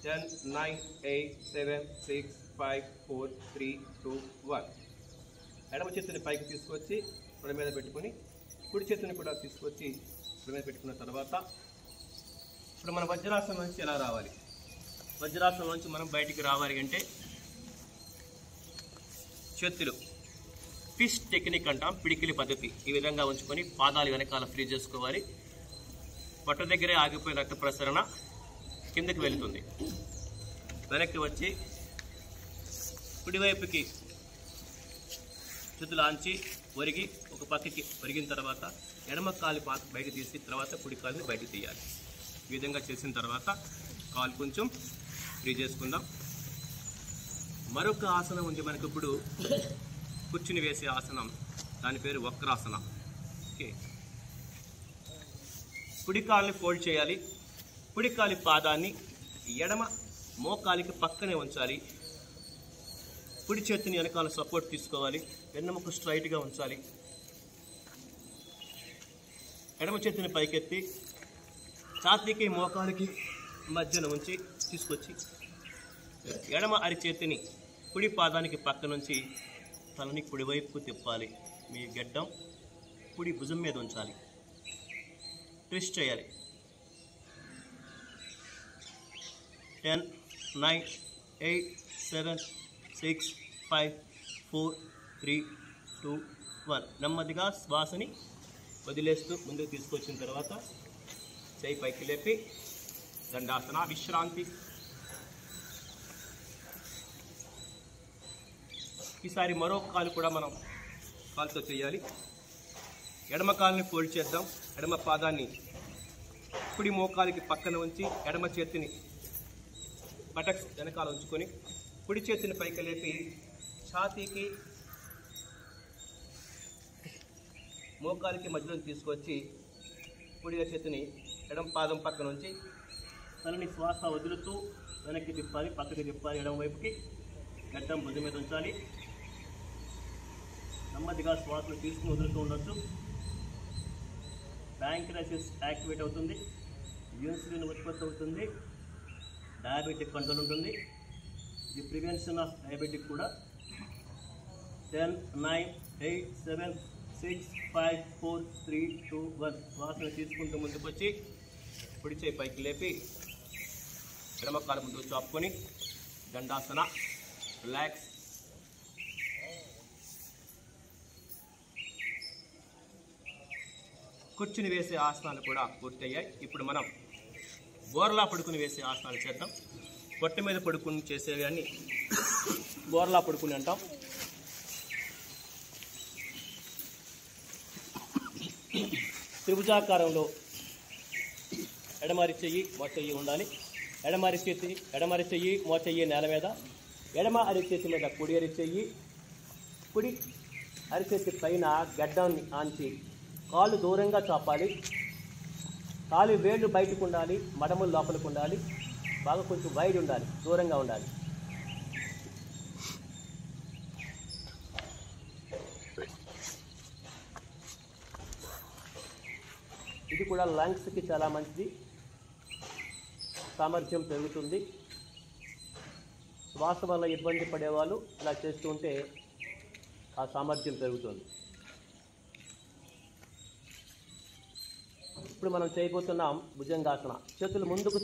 10, 9, 8, 7, 6, 5, 4, 3, 2, 1. ఎడమ చేతిని పైకి తీసుకొచ్చి తొడ మీద పెట్టుకొని కుడి చేతిని కూడా తీసుకొచ్చి తొడ మీద పెట్టుకున్న తర్వాత ఇప్పుడు మన వజ్రాసనం నుంచి ఎలా రావాలి? వజ్రాసనం నుంచి మనం బయటికి రావాలి అంటే చేతులు ఫిష్ టెక్నిక్ అంటాం, పిడికిలి పద్ధతి. ఈ విధంగా ఉంచుకొని పాదాలు వెనకాల ఫ్రీ చేసుకోవాలి. పొట్ట దగ్గరే ఆగిపోయిన రక్త ప్రసరణ కిందకి వెళుతుంది. వెనక్కి వచ్చి కుడివైపుకి చేతులు ఆంచి ఒరిగి ఒక పక్కకి ఒరిగిన తర్వాత ఎడమ కాలు బయట తీసి తర్వాత కుడి కాలుని బయట తీయాలి. ఈ విధంగా చేసిన తర్వాత కాలు కొంచెం ఫ్రీ చేసుకుందాం. మరొక ఆసనం ఉంది మనకి ఇప్పుడు, కూర్చుని వేసే ఆసనం. దాని పేరు వక్రాసన. ఓకే, కుడి కాలుని ఫోల్డ్ చేయాలి. కుడి కాలి పాదాన్ని ఎడమ మోకాలికి పక్కనే ఉంచాలి. కుడి చేతిని వెనకాల సపోర్ట్ తీసుకోవాలి. వెన్నెముక స్ట్రైట్గా ఉంచాలి. ఎడమ చేతిని పైకెత్తి ఛాతీకి మోకాలికి మధ్యన ఉంచి తీసుకొచ్చి ఎడమ అరిచేతిని కుడి పాదానికి పక్క నుంచి తలని కుడివైపుకు తిప్పాలి. మీ గడ్డం కుడి భుజం మీద ఉంచాలి. ట్విస్ట్ చేయాలి. 10, 9, 8, 7, 6, 5, 4, 3, 2, 1. నెమ్మదిగా శ్వాసని వదిలేస్తూ ముందుకు తీసుకొచ్చిన తర్వాత చేయి పైకి లేపి దండాసన, విశ్రాంతి. ఈసారి మరో కాలు కూడా మనం కాలుతో చేయాలి. ఎడమ కాలుని ఫోల్డ్ చేద్దాం. ఎడమ పాదాన్ని కుడి మోకాలికి పక్కన ఉంచి ఎడమ చేతిని బటక్స్ వెనకాల ఉంచుకొని కుడి చేతిని పైకి లేపి ఛాతీకి మోకాలికి మధ్యలో తీసుకొచ్చి కుడి చేతిని ఎడమ పాదం పక్కన ఉంచి తలని శ్వాస వదులుతూ వెనక్కి తిప్పాలి, పక్కకి తిప్పాలి, ఎడమ వైపుకి. గడ్డం భుజం మీద ఉంచాలి. నెమ్మదిగా శ్వాసను తీసుకుని వదులుతూ ఉండొచ్చు. ప్యాంక్రియాసిస్ యాక్టివేట్ అవుతుంది, ఇన్సులిన్ ఉత్పత్తి అవుతుంది, డయాబెటిక్ కంట్రోల్ ఉంటుంది. ది ప్రివెన్షన్ ఆఫ్ డయాబెటిక్ కూడా. 10, 9, 8, 7, 6, 5, 4, 3, 2, 1. శ్వాసను తీసుకుంటూ ముందుకు వచ్చి కుడి చేయి పైకి లేపి ఎడమ కాలు ముందుకు చాపుకొని దండాసన, రిలాక్స్. కూర్చుని వేసే ఆసనాలు కూడా పూర్తయ్యాయి. ఇప్పుడు మనం బోర్లా పడుకుని వేసే ఆసనాలు చేద్దాం. పొట్ట మీద పడుకుని చేసేవి అన్ని బోర్లా పడుకుని అంటాం. త్రిభుజాకారంలో ఎడమరి చెయ్యి మోచెయ్యి ఉండాలి. ఎడమరి చెయ్యి మోచెయ్యి నేల మీద, ఎడమ అరిచేతి మీద కుడి అరిచెయ్యి, కుడి అరిచేతి పైన గడ్డాన్ని ఆంచి కాళ్ళు దూరంగా చాపాలి. కాలు వేళ్ళు బయటకు ఉండాలి, మడములు లోపలికి ఉండాలి, బాగా కొంచెం వైడ్ ఉండాలి, దూరంగా ఉండాలి. ఇది కూడా లంగ్స్కి చాలా మంచిది, సామర్థ్యం పెరుగుతుంది. శ్వాస వల్ల ఇబ్బంది పడేవాళ్ళు ఇలా చేస్తూ ఉంటే ఆ సామర్థ్యం పెరుగుతుంది. ఇప్పుడు మనం చేయబోతున్నాం భుజంగాసన. చేతులు ముందుకు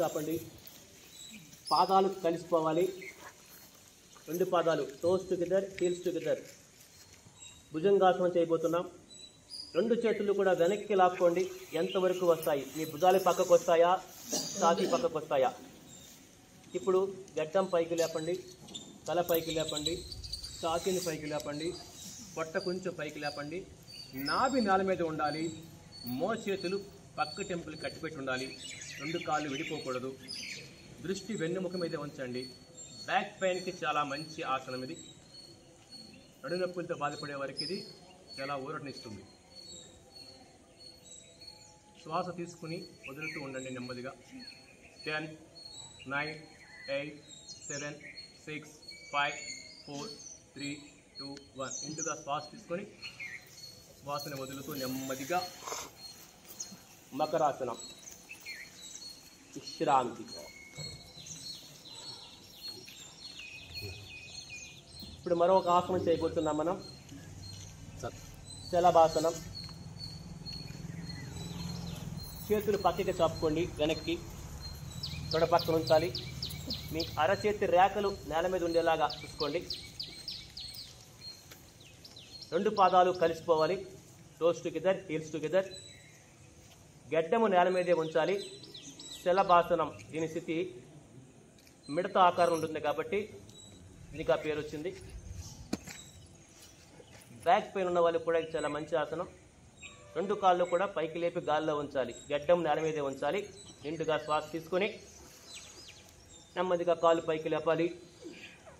చాపండి, పాదాలు కలిసిపోవాలి. 2 పాదాలు toes together, heels together. Bhujangasana చేయబోతున్నాం. 2 చేతులు కూడా వెనక్కి లాక్కోండి. ఎంతవరకు వస్తాయి? మీ భుజాలు పక్కకు వస్తాయా, ఛాతీ పక్కకు వస్తాయా? ఇప్పుడు గడ్డం పైకి లేపండి, తల పైకి లేపండి, ఛాతీని పైకి లేపండి, పొట్ట కొంచెం పైకి లేపండి. నాభి నేల మీద ఉండాలి. మోచేతులు పక్క టెంపుల్ కట్టిపెట్టి ఉండాలి. 2 కాళ్ళు విడిపోకూడదు. దృష్టి వెన్నెముక మీద ఉంచండి. బ్యాక్ పెయిన్కి చాలా మంచి ఆసనం ఇది. నడునొప్పులతో బాధపడే వారికి ఇది చాలా ఊరటనిస్తుంది. శ్వాస తీసుకుని వదులుతూ ఉండండి నెమ్మదిగా. 10, 9, 8, 7, 6, 5, 4, 3, 2, 1. ఇంటుగా శ్వాస తీసుకొని శ్వాసను వదులుతూ నెమ్మదిగా మకరాసనం, విశ్రాంతి. ఇప్పుడు మరొక ఆసనం చేయబోతున్నాం మనం, శలభాసనం. చేతులు పక్కకి చాపుకోండి, వెనక్కి తొడ పక్కన ఉంచాలి. మీ అరచేతి రేఖలు నేల మీద ఉండేలాగా చూసుకోండి. 2 పాదాలు కలిసిపోవాలి. Toes together, heels together. గడ్డము నేల మీదే ఉంచాలి. శలభాసనం. దీని స్థితి మిడత ఆకారం ఉంటుంది కాబట్టి దీనికి ఆ పేరు వచ్చింది. బ్యాక్ పెయిన్ ఉన్న వాళ్ళకి కూడా చాలా మంచి ఆసనం. 2 కాళ్ళు కూడా పైకి లేపి గాల్లో ఉంచాలి. గడ్డం నేల మీదే ఉంచాలి. నిండుగా శ్వాస తీసుకొని నెమ్మదిగా కాళ్ళు పైకి లేపాలి.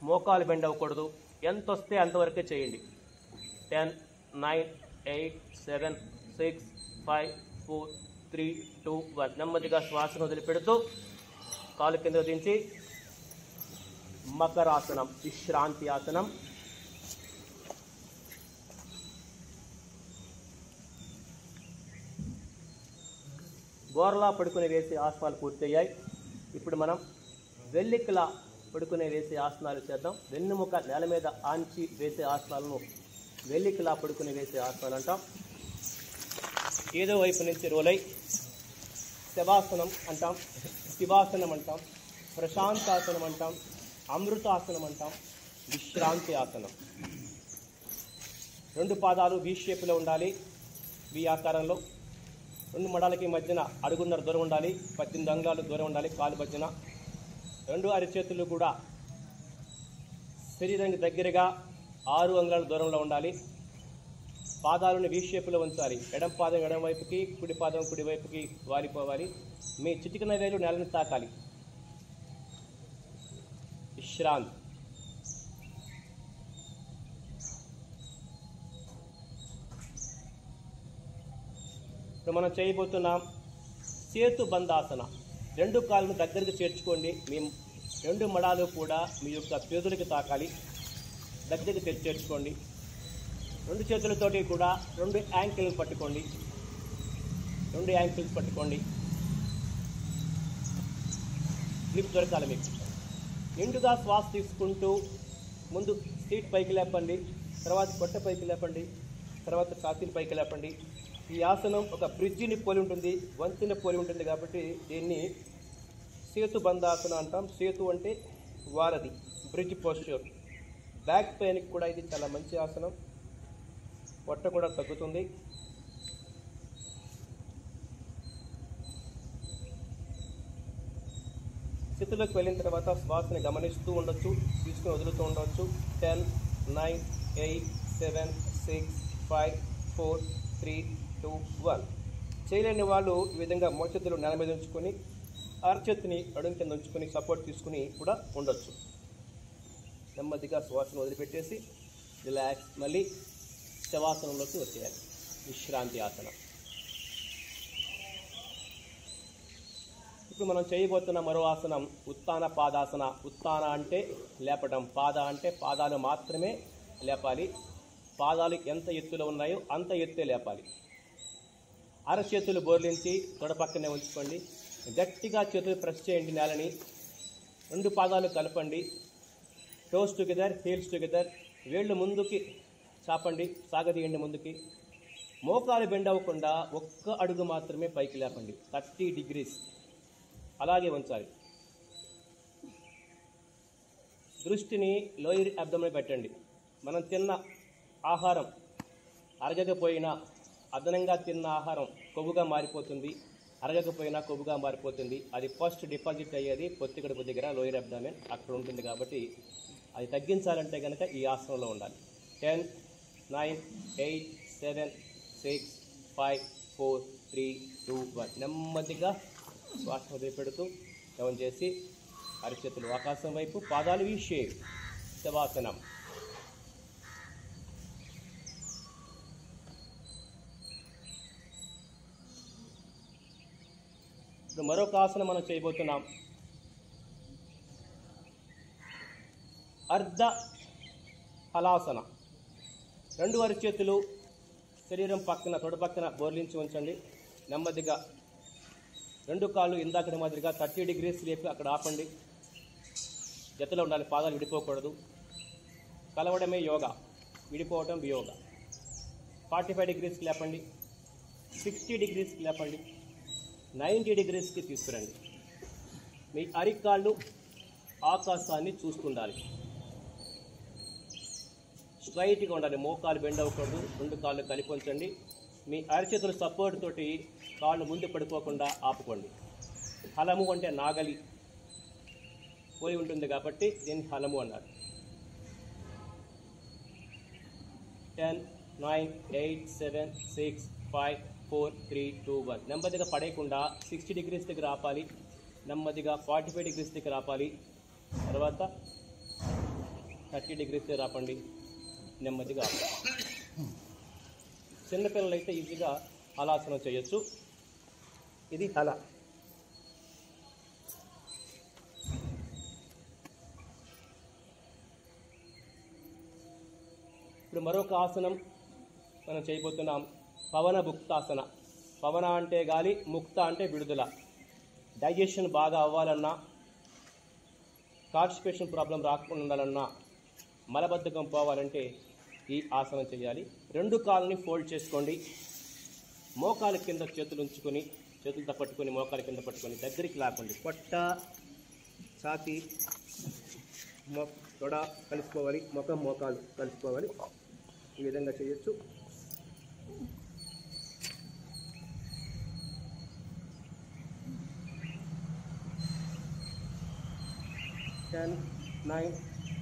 మోకాలు బెండ్ అవ్వకూడదు. ఎంత వస్తే అంతవరకే చేయండి. 10, 9, 8, 7, 6, 5, 4, 3, 2, 1. నెమ్మదిగా శ్వాసను వదిలిపెడుతూ కాలు కింద దించి మకరాసనం, విశ్రాంతి ఆసనం. బోర్లా పడుకుని వేసే ఆసనాలు పూర్తయ్యాయి. ఇప్పుడు మనం వెల్లికిలా పడుకునే వేసే ఆసనాలు చేద్దాం. వెన్నుముక నేల మీద ఆంచి వేసే ఆసనాలను వెల్లికిలా పడుకుని వేసే ఆసనాలు అంటాం. ఏదో వైపు నుంచి రోలై శవాసనం అంటాం, శివాసనం అంటాం, ప్రశాంతాసనం అంటాం, అమృతాసనం అంటాం, విశ్రాంతి ఆసనం. 2 పాదాలు వి షేప్లో ఉండాలి, వి ఆకారంలో. 2 మడాలకి మధ్యన అడుగున్నర దూరం ఉండాలి, 18 అంగుళాలు దూరం ఉండాలి కాలు మధ్యన. 2 అరిచేతులు కూడా శరీరానికి దగ్గరగా 6 అంగుళాల దూరంలో ఉండాలి. పాదాలను వి షేప్లో ఉంచాలి. ఎడం పాదం ఎడం వైపుకి, కుడి పాదం కుడి వైపుకి వాలిపోవాలి. మీ చిటికన వేలు నేలను తాకాలి. విశ్రాంతి. ఇప్పుడు మనం చేయబోతున్నాం సేతు బంధాసన. రెండు కాళ్ళను దగ్గరికి చేర్చుకోండి. మీ రెండు మడాలు కూడా మీ యొక్క చేతులకి తాకాలి. దగ్గరికి చేర్చుకోండి. రెండు చేతులతోటి కూడా రెండు యాంకిల్స్ పట్టుకోండి. రెండు యాంకిల్స్ పట్టుకోండి. గ్రిప్ దొరకాలి మీకు. నిండుగా శ్వాస తీసుకుంటూ ముందు సీట్ పైకి లేపండి, తర్వాత పొట్ట పైకి లేపండి, తర్వాత ఛాతీని పైకి లేపండి. ఈ ఆసనం ఒక బ్రిడ్జిని పోలి ఉంటుంది, వంతెన పోలి ఉంటుంది కాబట్టి దీన్ని సేతు బంధాసన అంటాం. సేతు అంటే వారధి, బ్రిడ్జ్ పోస్చర్. బ్యాక్ పెయిన్కి కూడా ఇది చాలా మంచి ఆసనం. పొట్ట కూడా తగ్గుతుంది. స్థితిలోకి వెళ్ళిన తర్వాత శ్వాసని గమనిస్తూ ఉండొచ్చు, తీసుకుని వదులుతూ ఉండవచ్చు. 10, 9, 8, 7, 6, 5, 4, 3, 2, 1. చేయలేని వాళ్ళు ఈ విధంగా మోచేతులు నేల మీద ఉంచుకొని అరచేతిని అడుగు కింద ఉంచుకొని సపోర్ట్ తీసుకుని కూడా ఉండొచ్చు. నెమ్మదిగా శ్వాసను వదిలిపెట్టేసి రిలాక్స్. మళ్ళీ శవాసనంలోకి వచ్చేయాలి. విశ్రాంతి ఆసనం. ఇప్పుడు మనం చేయబోతున్న మరో ఆసనం ఉత్తాన పాదాసన. ఉత్తాన అంటే లేపటం, పాద అంటే పాదాలు మాత్రమే లేపాలి. పాదాలు ఎంత ఎత్తులో ఉన్నాయో అంత ఎత్తే లేపాలి. అరచేతులు బోర్లించి తొడ పక్కనే ఉంచుకోండి. గట్టిగా చేతులు ప్రెస్ చేయండి నేలని. రెండు పాదాలు కలపండి. Toes together, heels together. వేళ్ళు ముందుకి చాపండి, సాగదీయండి ముందుకి. మోకాలు బెండ్ అవ్వకుండా ఒక్క అడుగు మాత్రమే పైకి లేపండి. 30 degrees అలాగే ఉంచాలి. దృష్టిని లోయర్ అబ్డోమెన్ పెట్టండి. మనం తిన్న ఆహారం అరగకపోయినా, అదనంగా తిన్న ఆహారం కొవ్వుగా మారిపోతుంది. అరగకపోయినా కొవ్వుగా మారిపోతుంది. అది ఫస్ట్ డిపాజిట్ అయ్యేది పొత్తికడుపు దగ్గర, లోయర్ అబ్డోమెన్ అక్కడ ఉంటుంది. కాబట్టి అది తగ్గించాలంటే కనుక ఈ ఆసనంలో ఉండాలి. 10, 9, 8, 7, 6, 5, 4, 3, 2, 1. నెమ్మదిగా శ్వాస వదిలిపెడుతూ డౌన్ చేసి అరిచేతులు ఆకాశం వైపు, పాదాలు ఈ షేప్, శవాసనం. ఇప్పుడు మరొక ఆసనం మనం చేయబోతున్నాం. అర్ధ హలాసన. రెండు అరిచేతులు శరీరం పక్కన, తొడ పక్కన బోర్లించి ఉంచండి. నెమ్మదిగా రెండు కాళ్ళు ఇందాకటి మాదిరిగా 30 degrees లేపి అక్కడ ఆపండి. జతలో ఉండాలి, పాదాలు విడిపోకూడదు. కలవడమే యోగా, విడిపోవటం యోగా. 45 degrees లేపండి, 60 degrees లేపండి, 90 degrees తీసుకురండి. మీ అరికాళ్ళు ఆకాశాన్ని చూస్తుండాలి. స్ట్రైట్గా ఉండాలి, మోకాలు బెండ్ అవ్వకూడదు. రెండు కాళ్ళు కలిపి ఉంచండి. మీ అరిచేతుల సపోర్ట్ తోటి కాళ్ళు ముందు పడిపోకుండా ఆపుకోండి. హలము అంటే నాగలి పోయి ఉంటుంది కాబట్టి దీన్ని హలము అన్నారు. 10, 9, 8, 7, 6, 5, 4, 3, 2, 1. నెమ్మదిగా పడేయకుండా 60 degrees దగ్గర ఆపాలి. నెమ్మదిగా 45 degrees దగ్గర ఆపాలి. తర్వాత 30 degrees దగ్గర ఆపండి. నెమ్మదిగా ఆపాలి. చిన్నపిల్లలు అయితే ఈజీగా హలాసనం చేయొచ్చు. ఇది హల. ఇప్పుడు మరొక ఆసనం మనం చేయబోతున్నాం, పవన భుక్తాసన. పవన అంటే గాలి, ముక్త అంటే విడుదల. డైజెషన్ బాగా అవ్వాలన్నా, కాన్స్టిపేషన్ ప్రాబ్లం రాకుండా ఉండాలన్నా, మలబద్ధకం పోవాలంటే ఈ ఆసనం చేయాలి. రెండు కాళ్ళని ఫోల్డ్ చేసుకోండి. మోకాలు కింద చేతులు ఉంచుకొని, చేతులతో పట్టుకొని మోకాలు కింద పట్టుకొని దగ్గరికి లాక్కండి. పొట్ట, ఛాతీ, తొడ కలుసుకోవాలి, ముఖం మోకాలు కలుసుకోవాలి. ఈ విధంగా చేయొచ్చు. Ten, 9,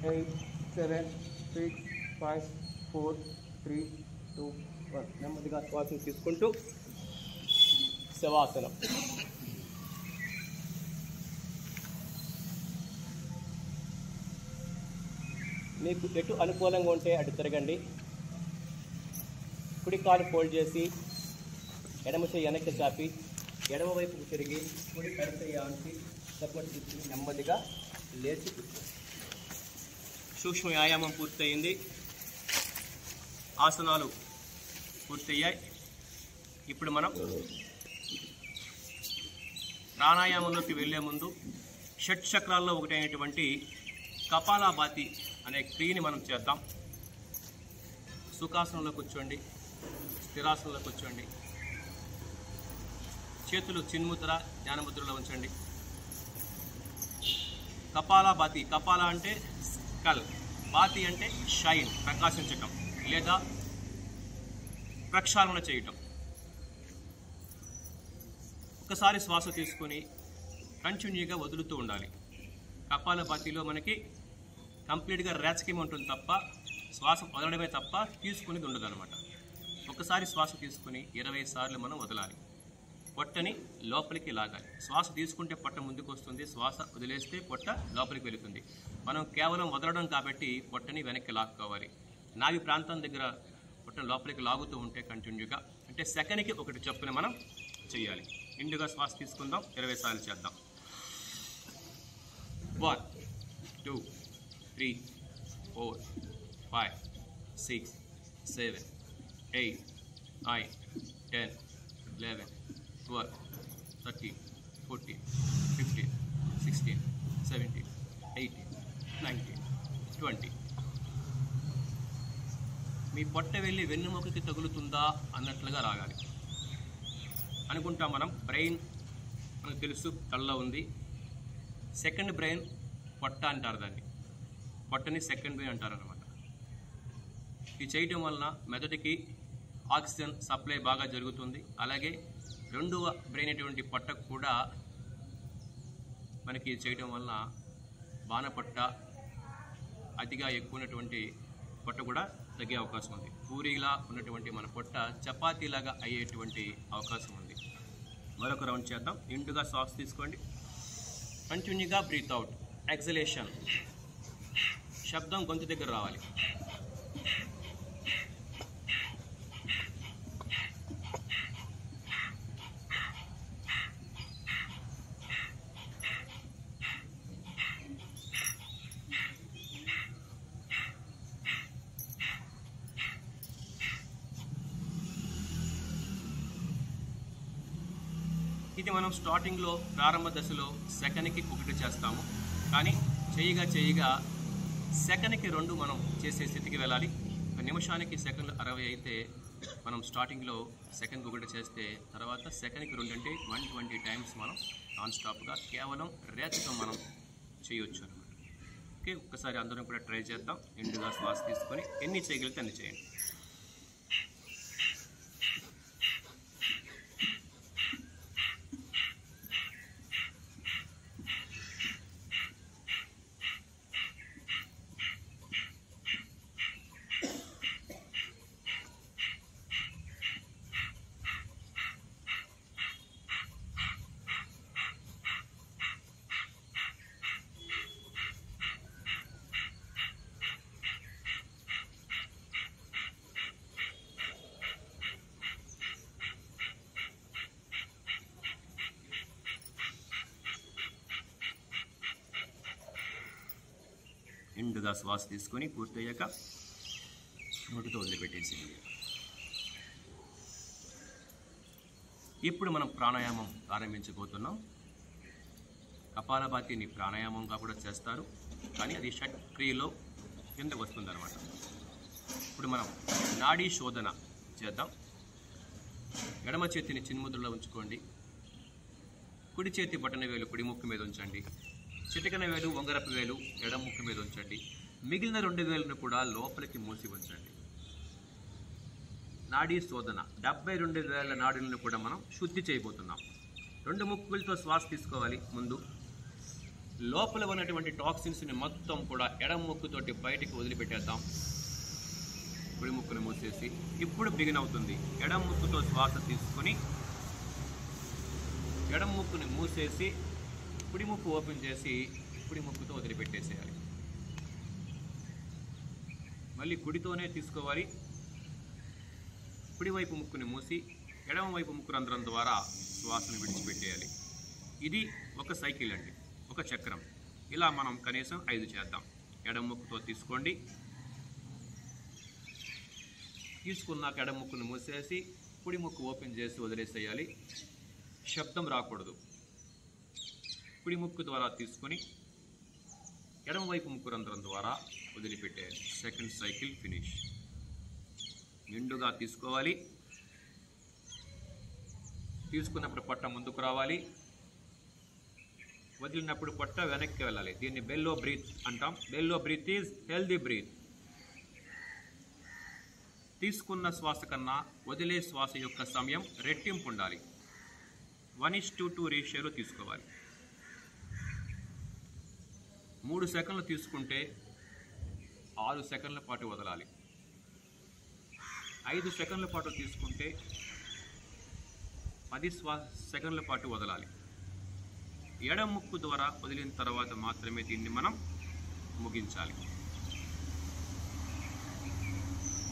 8, 7, 6, 5, 4, 3, 2, 1. నెమ్మదిగా శ్వాసను తీసుకుంటూ శవాసనం. మీకు ఎటు అనుకూలంగా ఉంటే అటు తిరగండి. కుడి కాలు ఫోల్డ్ చేసి ఎడమ చేయి వెనక్కి చాపి ఎడమ వైపుకు తిరిగి కుడి కడిచేయి ఆంచి సపోర్ట్ తీసుకుని నెమ్మదిగా లేచి కూర్చోండి. సూక్ష్మ వ్యాయామం పూర్తయింది. ఆసనాలు పూర్తయ్యాయి. ఇప్పుడు మనం ప్రాణాయామంలోకి వెళ్లే ముందు షట్ చక్రాల్లో ఒకటైనటువంటి కపాలభాతి అనే క్రియని మనం చేద్దాం. సుఖాసనంలో కూర్చోండి, స్థిరాసనంలో కూర్చోండి, చేతులు చిన్ముద్ర ధ్యానముద్రలో ఉంచండి. కపాలభాతి, కపాల అంటే స్కల్, భాతి అంటే షైన్, ప్రకాశించటం లేదా ప్రక్షాళన చేయటం. ఒకసారి శ్వాస తీసుకొని కంటిన్యూగా వదులుతూ ఉండాలి. కపాలభాతిలో మనకి కంప్లీట్గా రేచకం ఉంటుంది తప్ప శ్వాస వదలడమే తప్ప తీసుకునేది ఉండదు అనమాట. ఒకసారి శ్వాస తీసుకుని 20 సార్లు మనం వదలాలి. పొట్టని లోపలికి లాగాలి. శ్వాస తీసుకుంటే పొట్ట ముందుకు వస్తుంది, శ్వాస వదిలేస్తే పొట్ట లోపలికి వెళుతుంది. మనం కేవలం వదలడం కాబట్టి పొట్టని వెనక్కి లాక్కోవాలి. నాభి ప్రాంతం దగ్గర పొట్టను లోపలికి లాగుతూ ఉంటే కంటిన్యూగా, అంటే సెకండ్కి ఒకటి చొప్పున మనం చేయాలి. నిండుగా శ్వాస తీసుకుందాం. 20 సార్లు చేద్దాం. 1 2 3 4 5 6 7 8 9 10 11 12 13 14 15 16 17 18 19 20. మీ పొట్ట వెళ్ళి వెన్నుముకకి తగులుతుందా అన్నట్లుగా రాగాలి. అనుకుంటాం మనం. బ్రెయిన్ మనకు తెలుసు తలలో ఉంది. సెకండ్ బ్రెయిన్ పొట్ట అంటారు. దాన్ని పొట్టని సెకండ్ బ్రెయిన్ అంటారు అనమాట. ఇది చేయటం వలన మెదడుకి ఆక్సిజన్ సప్లై బాగా జరుగుతుంది. అలాగే రెండవ బ్రెయిన్ అటువంటి పొట్టకు కూడా మనకి చేయటం వలన బాణపొట్ట, అతిగా ఎక్కువ ఉన్నటువంటి పొట్ట కూడా తగ్గే అవకాశం ఉంది. పూరిలా ఉన్నటువంటి మన పొట్ట చపాతీలాగా అయ్యేటువంటి అవకాశం ఉంది. మరొక రౌండ్ చేద్దాం. నిండుగా శ్వాస తీసుకోండి. కంటిన్యూగా బ్రీత్ అవుట్. ఎక్సలేషన్. శబ్దం గొంతు దగ్గర రావాలి. ఇది మనం స్టార్టింగ్లో ప్రారంభ దశలో సెకండ్కి 1 చేస్తాము. కానీ చేయగా సెకండ్కి 2 మనం చేసే స్థితికి వెళ్ళాలి. ఒక నిమిషానికి సెకండ్లు 60 అయితే మనం స్టార్టింగ్లో సెకండ్కి 1 చేస్తే తర్వాత సెకండ్కి 2 అంటే 120 టైమ్స్ మనం నాన్ స్టాప్గా కేవలం రేచకం మనం చేయొచ్చు అనమాట. ఓకే, ఒక్కసారి అందరం కూడా ట్రై చేద్దాం. నిండుగా శ్వాస తీసుకొని ఎన్ని చేయగలిగితే అన్ని చేయండి. నిండుగా శ్వాస తీసుకొని పూర్తయ్యాక నోటితో వదిలిపెట్టేసేయండి. ఇప్పుడు మనం ప్రాణాయామం ప్రారంభించబోతున్నాం. కపాలభాతిని ప్రాణాయామంగా కూడా చేస్తారు, కానీ అది షట్ క్రియలో కిందకు వస్తుందన్నమాట. ఇప్పుడు మనం నాడీ శోధన చేద్దాం. ఎడమ చేతిని చిన్ముద్రలో ఉంచుకోండి. కుడి చేతి బొటన వేలు కుడి ముక్కు మీద ఉంచండి. చిటికన వేలు ఉంగరపు వేలు ఎడమ ముక్కు మీద ఉంచండి. మిగిలిన 2 వేలను కూడా లోపలికి మూసి ఉంచండి. నాడీ శోధన. 72 వేల నాడులను కూడా మనం శుద్ధి చేయబోతున్నాం. 2 ముక్కులతో శ్వాస తీసుకోవాలి. ముందు లోపల ఉన్నటువంటి టాక్సిన్స్ని మొత్తం కూడా ఎడమ ముక్కుతోటి బయటికి వదిలిపెట్టేద్దాం. కుడి ముక్కును మూసేసి ఇప్పుడు బిగిన్ అవుతుంది. ఎడమ ముక్కుతో శ్వాస తీసుకొని ఎడమ ముక్కుని మూసేసి కుడి ముక్కు ఓపెన్ చేసి కుడి ముక్కుతో వదిలిపెట్టేసేయాలి. మళ్ళీ కుడితోనే తీసుకోవాలి. కుడివైపు ముక్కుని మూసి ఎడమవైపు ముక్కు రంధ్రం ద్వారా శ్వాసను విడిచిపెట్టేయాలి. ఇది ఒక సైకిల్ అండి, ఒక చక్రం. ఇలా మనం కనీసం 5 చేద్దాం. ఎడమ ముక్కుతో తీసుకోండి. తీసుకున్నాక ఎడమ ముక్కును మూసేసి కుడి ముక్కు ఓపెన్ చేసి వదిలేసేయాలి. శబ్దం రాకూడదు. కుడి ముక్కు ద్వారా తీసుకొని ఎడమవైపు ముక్కు రంధ్రం ద్వారా వదిలిపెట్టేయాలి. Second cycle finish. నిండుగా తీసుకోవాలి. తీసుకున్నప్పుడు పొట్ట ముందుకు రావాలి. వదిలినప్పుడు పొట్ట వెనక్కి వెళ్ళాలి. దీన్ని బెల్లో బ్రీత్ అంటాం. Belly breath is healthy breath. తీసుకున్న శ్వాస కన్నా వదిలే శ్వాస యొక్క సమయం రెట్టింపు ఉండాలి. 1:2 రేషియోలో తీసుకోవాలి. 3 సెకండ్లు తీసుకుంటే 6 సెకండ్ల పాటు వదలాలి. 5 సెకండ్ల పాటు తీసుకుంటే 10 సెకండ్ల పాటు వదలాలి. ఎడమ ముక్కు ద్వారా వదిలిన తర్వాత మాత్రమే దీన్ని మనం ముగించాలి.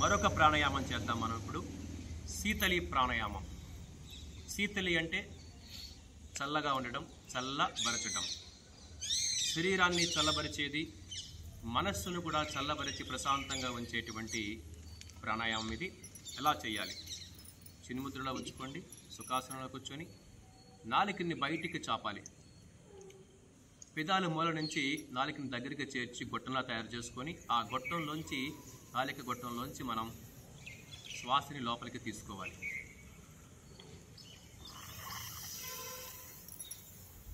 మరొక ప్రాణాయామం చేద్దాం మనం ఇప్పుడు. శీతలి ప్రాణాయామం. శీతలి అంటే చల్లగా ఉండడం, చల్లబరచడం. శరీరాన్ని చల్లబరిచేది, మనస్సును కూడా చల్లబరిచి ప్రశాంతంగా ఉంచేటువంటి ప్రాణాయామం ఇది. ఎలా చేయాలి? చిన్ముద్రలో ఉంచుకోండి. సుఖాసనంలో కూర్చొని నాలికని బయటికి చాపాలి. పెదాల మూల నుంచి నాలికని దగ్గరికి చేర్చి గొట్టంలా తయారు చేసుకొని ఆ గొట్టంలోంచి, నాలిక గొట్టంలోంచి మనం శ్వాసని లోపలికి తీసుకోవాలి.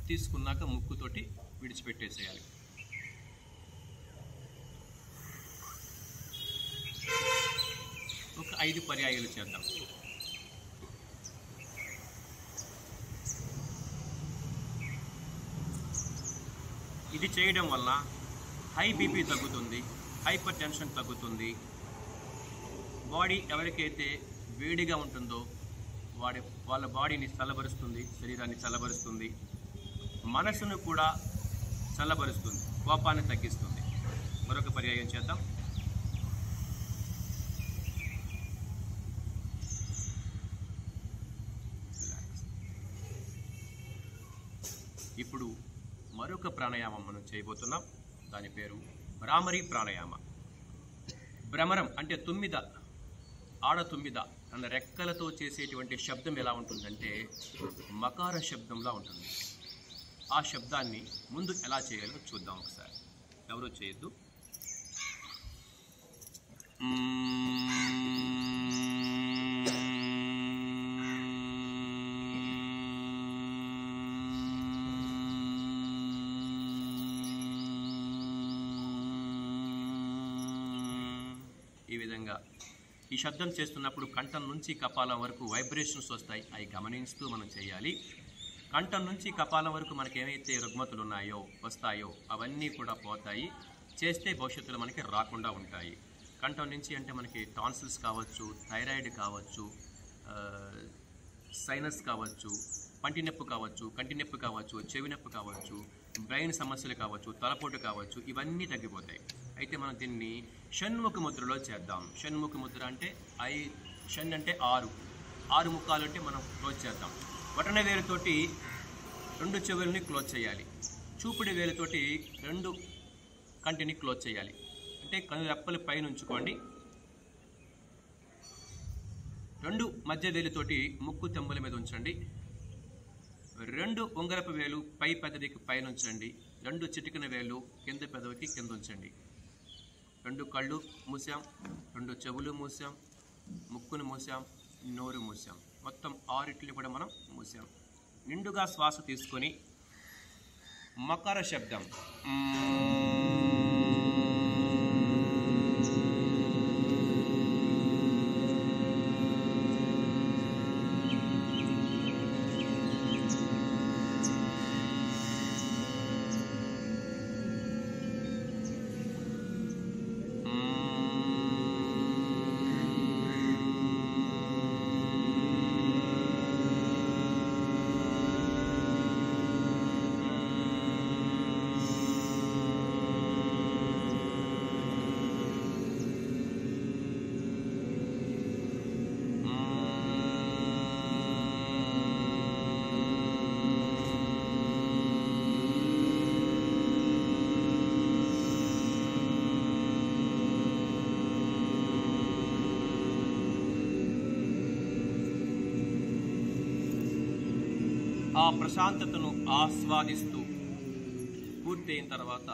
తీసుకున్నాక ముక్కుతోటి విడిచిపెట్టేసేయాలి. ఒక 5 పర్యాయాలు చేద్దాం. ఇది చేయడం వల్ల హై బీపీ తగ్గుతుంది, హైపర్ టెన్షన్ తగ్గుతుంది. బాడీ ఎవరికైతే వేడిగా ఉంటుందో వాళ్ళ బాడీని చల్లబరుస్తుంది, శరీరాన్ని చల్లబరుస్తుంది, మనసును కూడా చల్లబరుస్తుంది, కోపాన్ని తగ్గిస్తుంది. మరొక పర్యాయం చేద్దాం. ఇప్పుడు మరొక ప్రాణాయామం మనం చేయబోతున్నాం. దాని పేరు భ్రామరి ప్రాణాయామ. భ్రమరం అంటే తుమ్మిద, ఆడ తుమ్మిద తన రెక్కలతో చేసేటువంటి శబ్దం ఎలా ఉంటుందంటే మకార శబ్దంలా ఉంటుంది. ఆ శబ్దాన్ని ముందు ఎలా చేయాలో చూద్దాం ఒకసారి. ఎవరూ చేయొద్దు. ఈ విధంగా ఈ శబ్దం చేస్తున్నప్పుడు కంఠం నుంచి కపాలం వరకు వైబ్రేషన్స్ వస్తాయి. అవి గమనిస్తూ మనం చేయాలి. కంఠం నుంచి కపాలం వరకు మనకి ఏమైతే రుగ్మతులు ఉన్నాయో వస్తాయో అవన్నీ కూడా పోతాయి. చేస్తే భవిష్యత్తులో మనకి రాకుండా ఉంటాయి. కంఠం నుంచి అంటే మనకి టాన్సిల్స్ కావచ్చు, థైరాయిడ్ కావచ్చు, సైనస్ కావచ్చు, పంటి నొప్పి కావచ్చు, కంటి నొప్పి కావచ్చు, చెవి నొప్పి కావచ్చు, బ్రెయిన్ సమస్యలు కావచ్చు, తలపోటు కావచ్చు, ఇవన్నీ తగ్గిపోతాయి. అయితే మనం దీన్ని షణ్ముఖ ముద్రలో చేద్దాం. షణ్ముఖ ముద్ర అంటే షణ్ అంటే 6 ముఖాలు అంటే మనం క్లోజ్ చేద్దాం. బొటన వేలుతోటి 2 చెవులని క్లోజ్ చేయాలి. చూపుడు వేలుతోటి 2 కంటిని క్లోజ్ చేయాలి. అంటే కన్ను రెప్పలు పైన ఉంచుకోండి. 2 మధ్య వేలుతోటి ముక్కు తెంబుల మీద ఉంచండి. 2 ఉంగరపు వేలు పై పెదవికి పైన ఉంచండి. 2 చిటికిన వేలు కింద పెదవికి కింద ఉంచండి. 2 కళ్ళు మూసాం, 2 చెవులు మూసాం, ముక్కును మూసాం, నోరు మూసాం. మొత్తం 6 కూడా మనం మూసాం. నిండుగా శ్వాస తీసుకొని మకర శబ్దం ఆ ప్రశాంతతను ఆస్వాదిస్తూ పూర్తయిన తర్వాత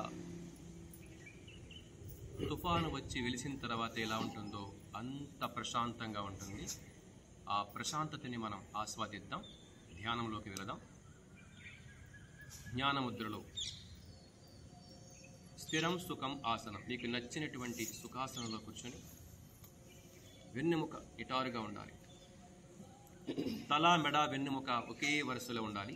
తుఫాను వచ్చి వెలిసిన తర్వాత ఎలా ఉంటుందో అంత ప్రశాంతంగా ఉంటుంది. ఆ ప్రశాంతతని మనం ఆస్వాదిద్దాం. ధ్యానంలోకి వెళదాం. జ్ఞానముద్రలో స్థిరం సుఖం ఆసనం. మీకు నచ్చినటువంటి సుఖాసనంలో కూర్చొని వెన్నెముక నిటారుగా ఉండాలి. తల, మెడ, వెన్నెముక ఒకే వరుసలో ఉండాలి.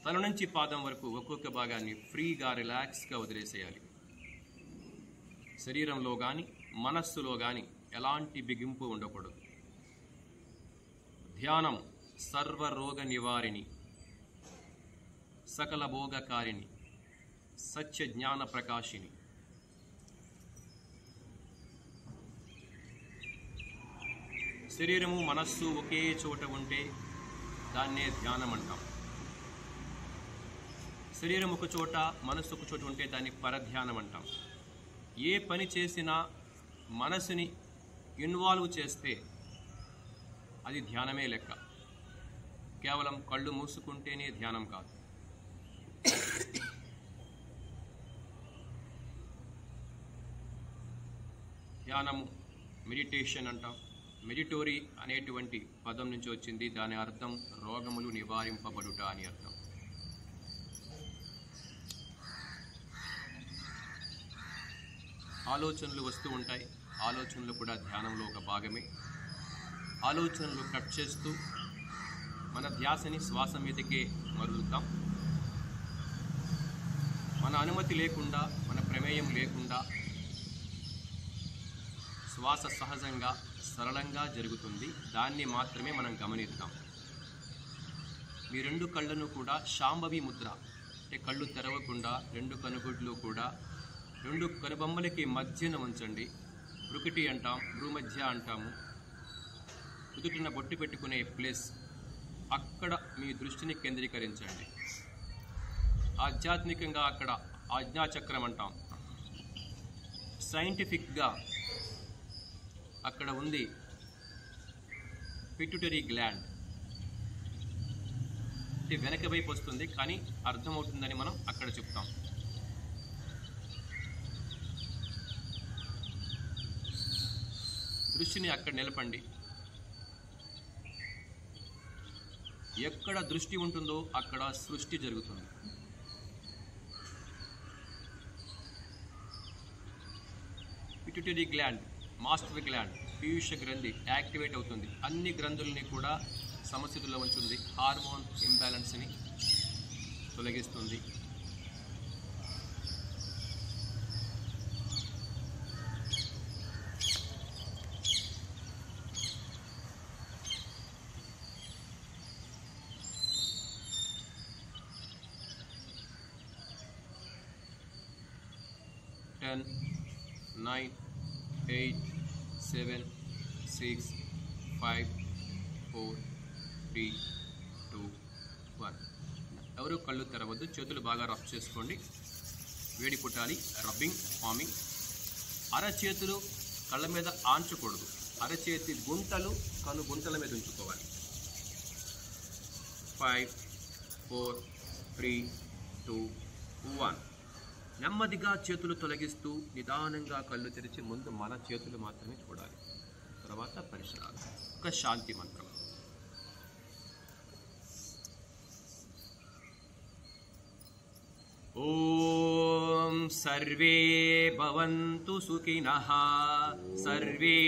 తల నుంచి పాదం వరకు ఒక్కొక్క భాగాన్ని ఫ్రీగా రిలాక్స్గా వదిలేసేయాలి. శరీరంలో కానీ మనస్సులో కానీ ఎలాంటి బిగింపు ఉండకూడదు. ధ్యానం సర్వరోగ నివారిణి, సకల భోగకారిణి, సత్య జ్ఞాన ప్రకాశిని. శరీరము మనస్సు ఒకే చోట ఉంటే దాన్నే ధ్యానం అంటాం. శరీరం ఒక చోట, మనస్సు ఒక చోట ఉంటే దాన్ని పరధ్యానం అంటాం. ఏ పని చేసినా మనసుని ఇన్వాల్వ్ చేస్తే అది ధ్యానమే లెక్క. కేవలం కళ్ళు మూసుకుంటేనే ధ్యానం కాదు. ధ్యానము మెడిటేషన్ అంటాం. మెడిటోరీ అనేటువంటి పదం నుంచి వచ్చింది. దాని అర్థం రోగములు నివారింపబడుట అని అర్థం. ఆలోచనలు వస్తూ ఉంటాయి. ఆలోచనలు కూడా ధ్యానంలో ఒక భాగమే. ఆలోచనలు కట్ చేస్తూ మన ధ్యాసని శ్వాస మీదకే మరులుతాం. మన అనుమతి లేకుండా, మన ప్రమేయం లేకుండా శ్వాస సహజంగా సరళంగా జరుగుతుంది. దాన్ని మాత్రమే మనం గమనిద్దాం. మీ రెండు కళ్ళను కూడా శాంభవి ముద్ర, అంటే కళ్ళు తెరవకుండా రెండు కనుగుడ్లు కూడా రెండు కనుబొమ్మలకి మధ్యన ఉంచండి. బ్రుకిటి అంటాం, భ్రూమధ్య అంటాము. కుదుటిన బొట్టు పెట్టుకునే ప్లేస్, అక్కడ మీ దృష్టిని కేంద్రీకరించండి. ఆధ్యాత్మికంగా అక్కడ ఆజ్ఞాచక్రం అంటాం. సైంటిఫిక్గా అక్కడ ఉంది పిట్యూటరీ గ్లాండ్. అంటే వెనక వైపు వస్తుంది, కానీ అర్థమవుతుందని మనం అక్కడ చెప్తాం. దృష్టిని అక్కడ నిలపండి. ఎక్కడ దృష్టి ఉంటుందో అక్కడ సృష్టి జరుగుతుంది. పిట్యూటరీ గ్లాండ్, మాస్టర్ గ్లాండ్, పీయూష గ్రంథి యాక్టివేట్ అవుతుంది. అన్ని గ్రంథుల్ని కూడా సమస్థితిలో ఉంచుతుంది. హార్మోన్ ఇంబ్యాలెన్స్ని తొలగిస్తుంది. Ten, 9, 8, 7, 6, 5, 4, 3, 2, 1. ఎవరు కళ్ళు తెరవద్దు. చేతులు బాగా రబ్ చేసుకోండి. వేడి పుట్టాలి. Rubbing, warming. అరచేతులు కళ్ళ మీద ఆంచకూడదు. అరచేతి గుంటలు కను గుంటల మీద ఉంచుకోవాలి. 5, 4, 3, 2, 1. నెమ్మదిగా చేతులు తొలగిస్తూ నిదానంగా కళ్ళు తెరిచి ముందు మన చేతులు మాత్రమే చూడాలి. తర్వాత పరిసరాలు. ఒక శాంతి మంత్రం. ఓం సర్వే భవంతు సుఖినః, సర్వే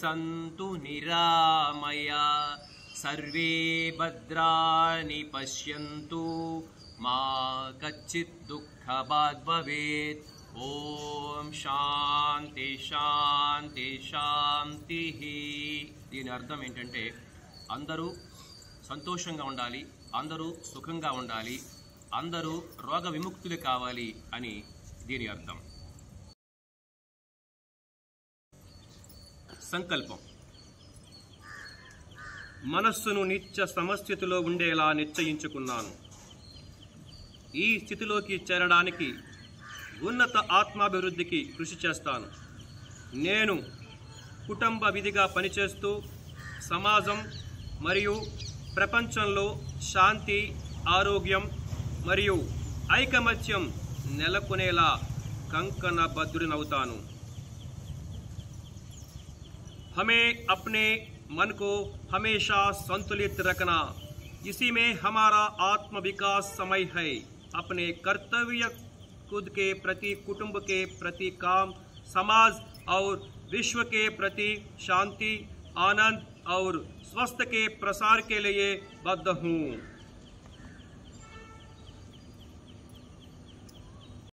సంతు నిరామయా, సర్వే భద్రాణి పశ్యంతు, మా కచ్చిత్ దుఃఖభాగ్ భవేత్. ఓం శాంతి శాంతి శాంతి. దీని అర్థం ఏంటంటే అందరూ సంతోషంగా ఉండాలి, అందరూ సుఖంగా ఉండాలి, అందరూ రోగ విముక్తులు కావాలి అని దీని అర్థం. సంకల్పం. మనస్సును నిత్య సమస్థితిలో ఉండేలా నిశ్చయించుకున్నాను. ఈ స్థితిలోకి చేరడానికి ఉన్నత ఆత్మాభివృద్ధికి కృషి చేస్తాను. నేను కుటుంబ విధిగా పనిచేస్తూ సమాజం మరియు ప్రపంచంలో శాంతి, ఆరోగ్యం మరియు ఐకమత్యం నెలకొనేలా కంకణబద్ధుడినవుతాను. हमें अपने मन को हमेशा संतुलित रखना, इसी में हमारा आत्म विकास समय है. अपने कर्तव्य खुद के प्रति, कुटुंब के प्रति, काम, समाज और विश्व के प्रति शांति, आनंद और स्वस्थ के प्रसार के लिए बद्ध हूँ.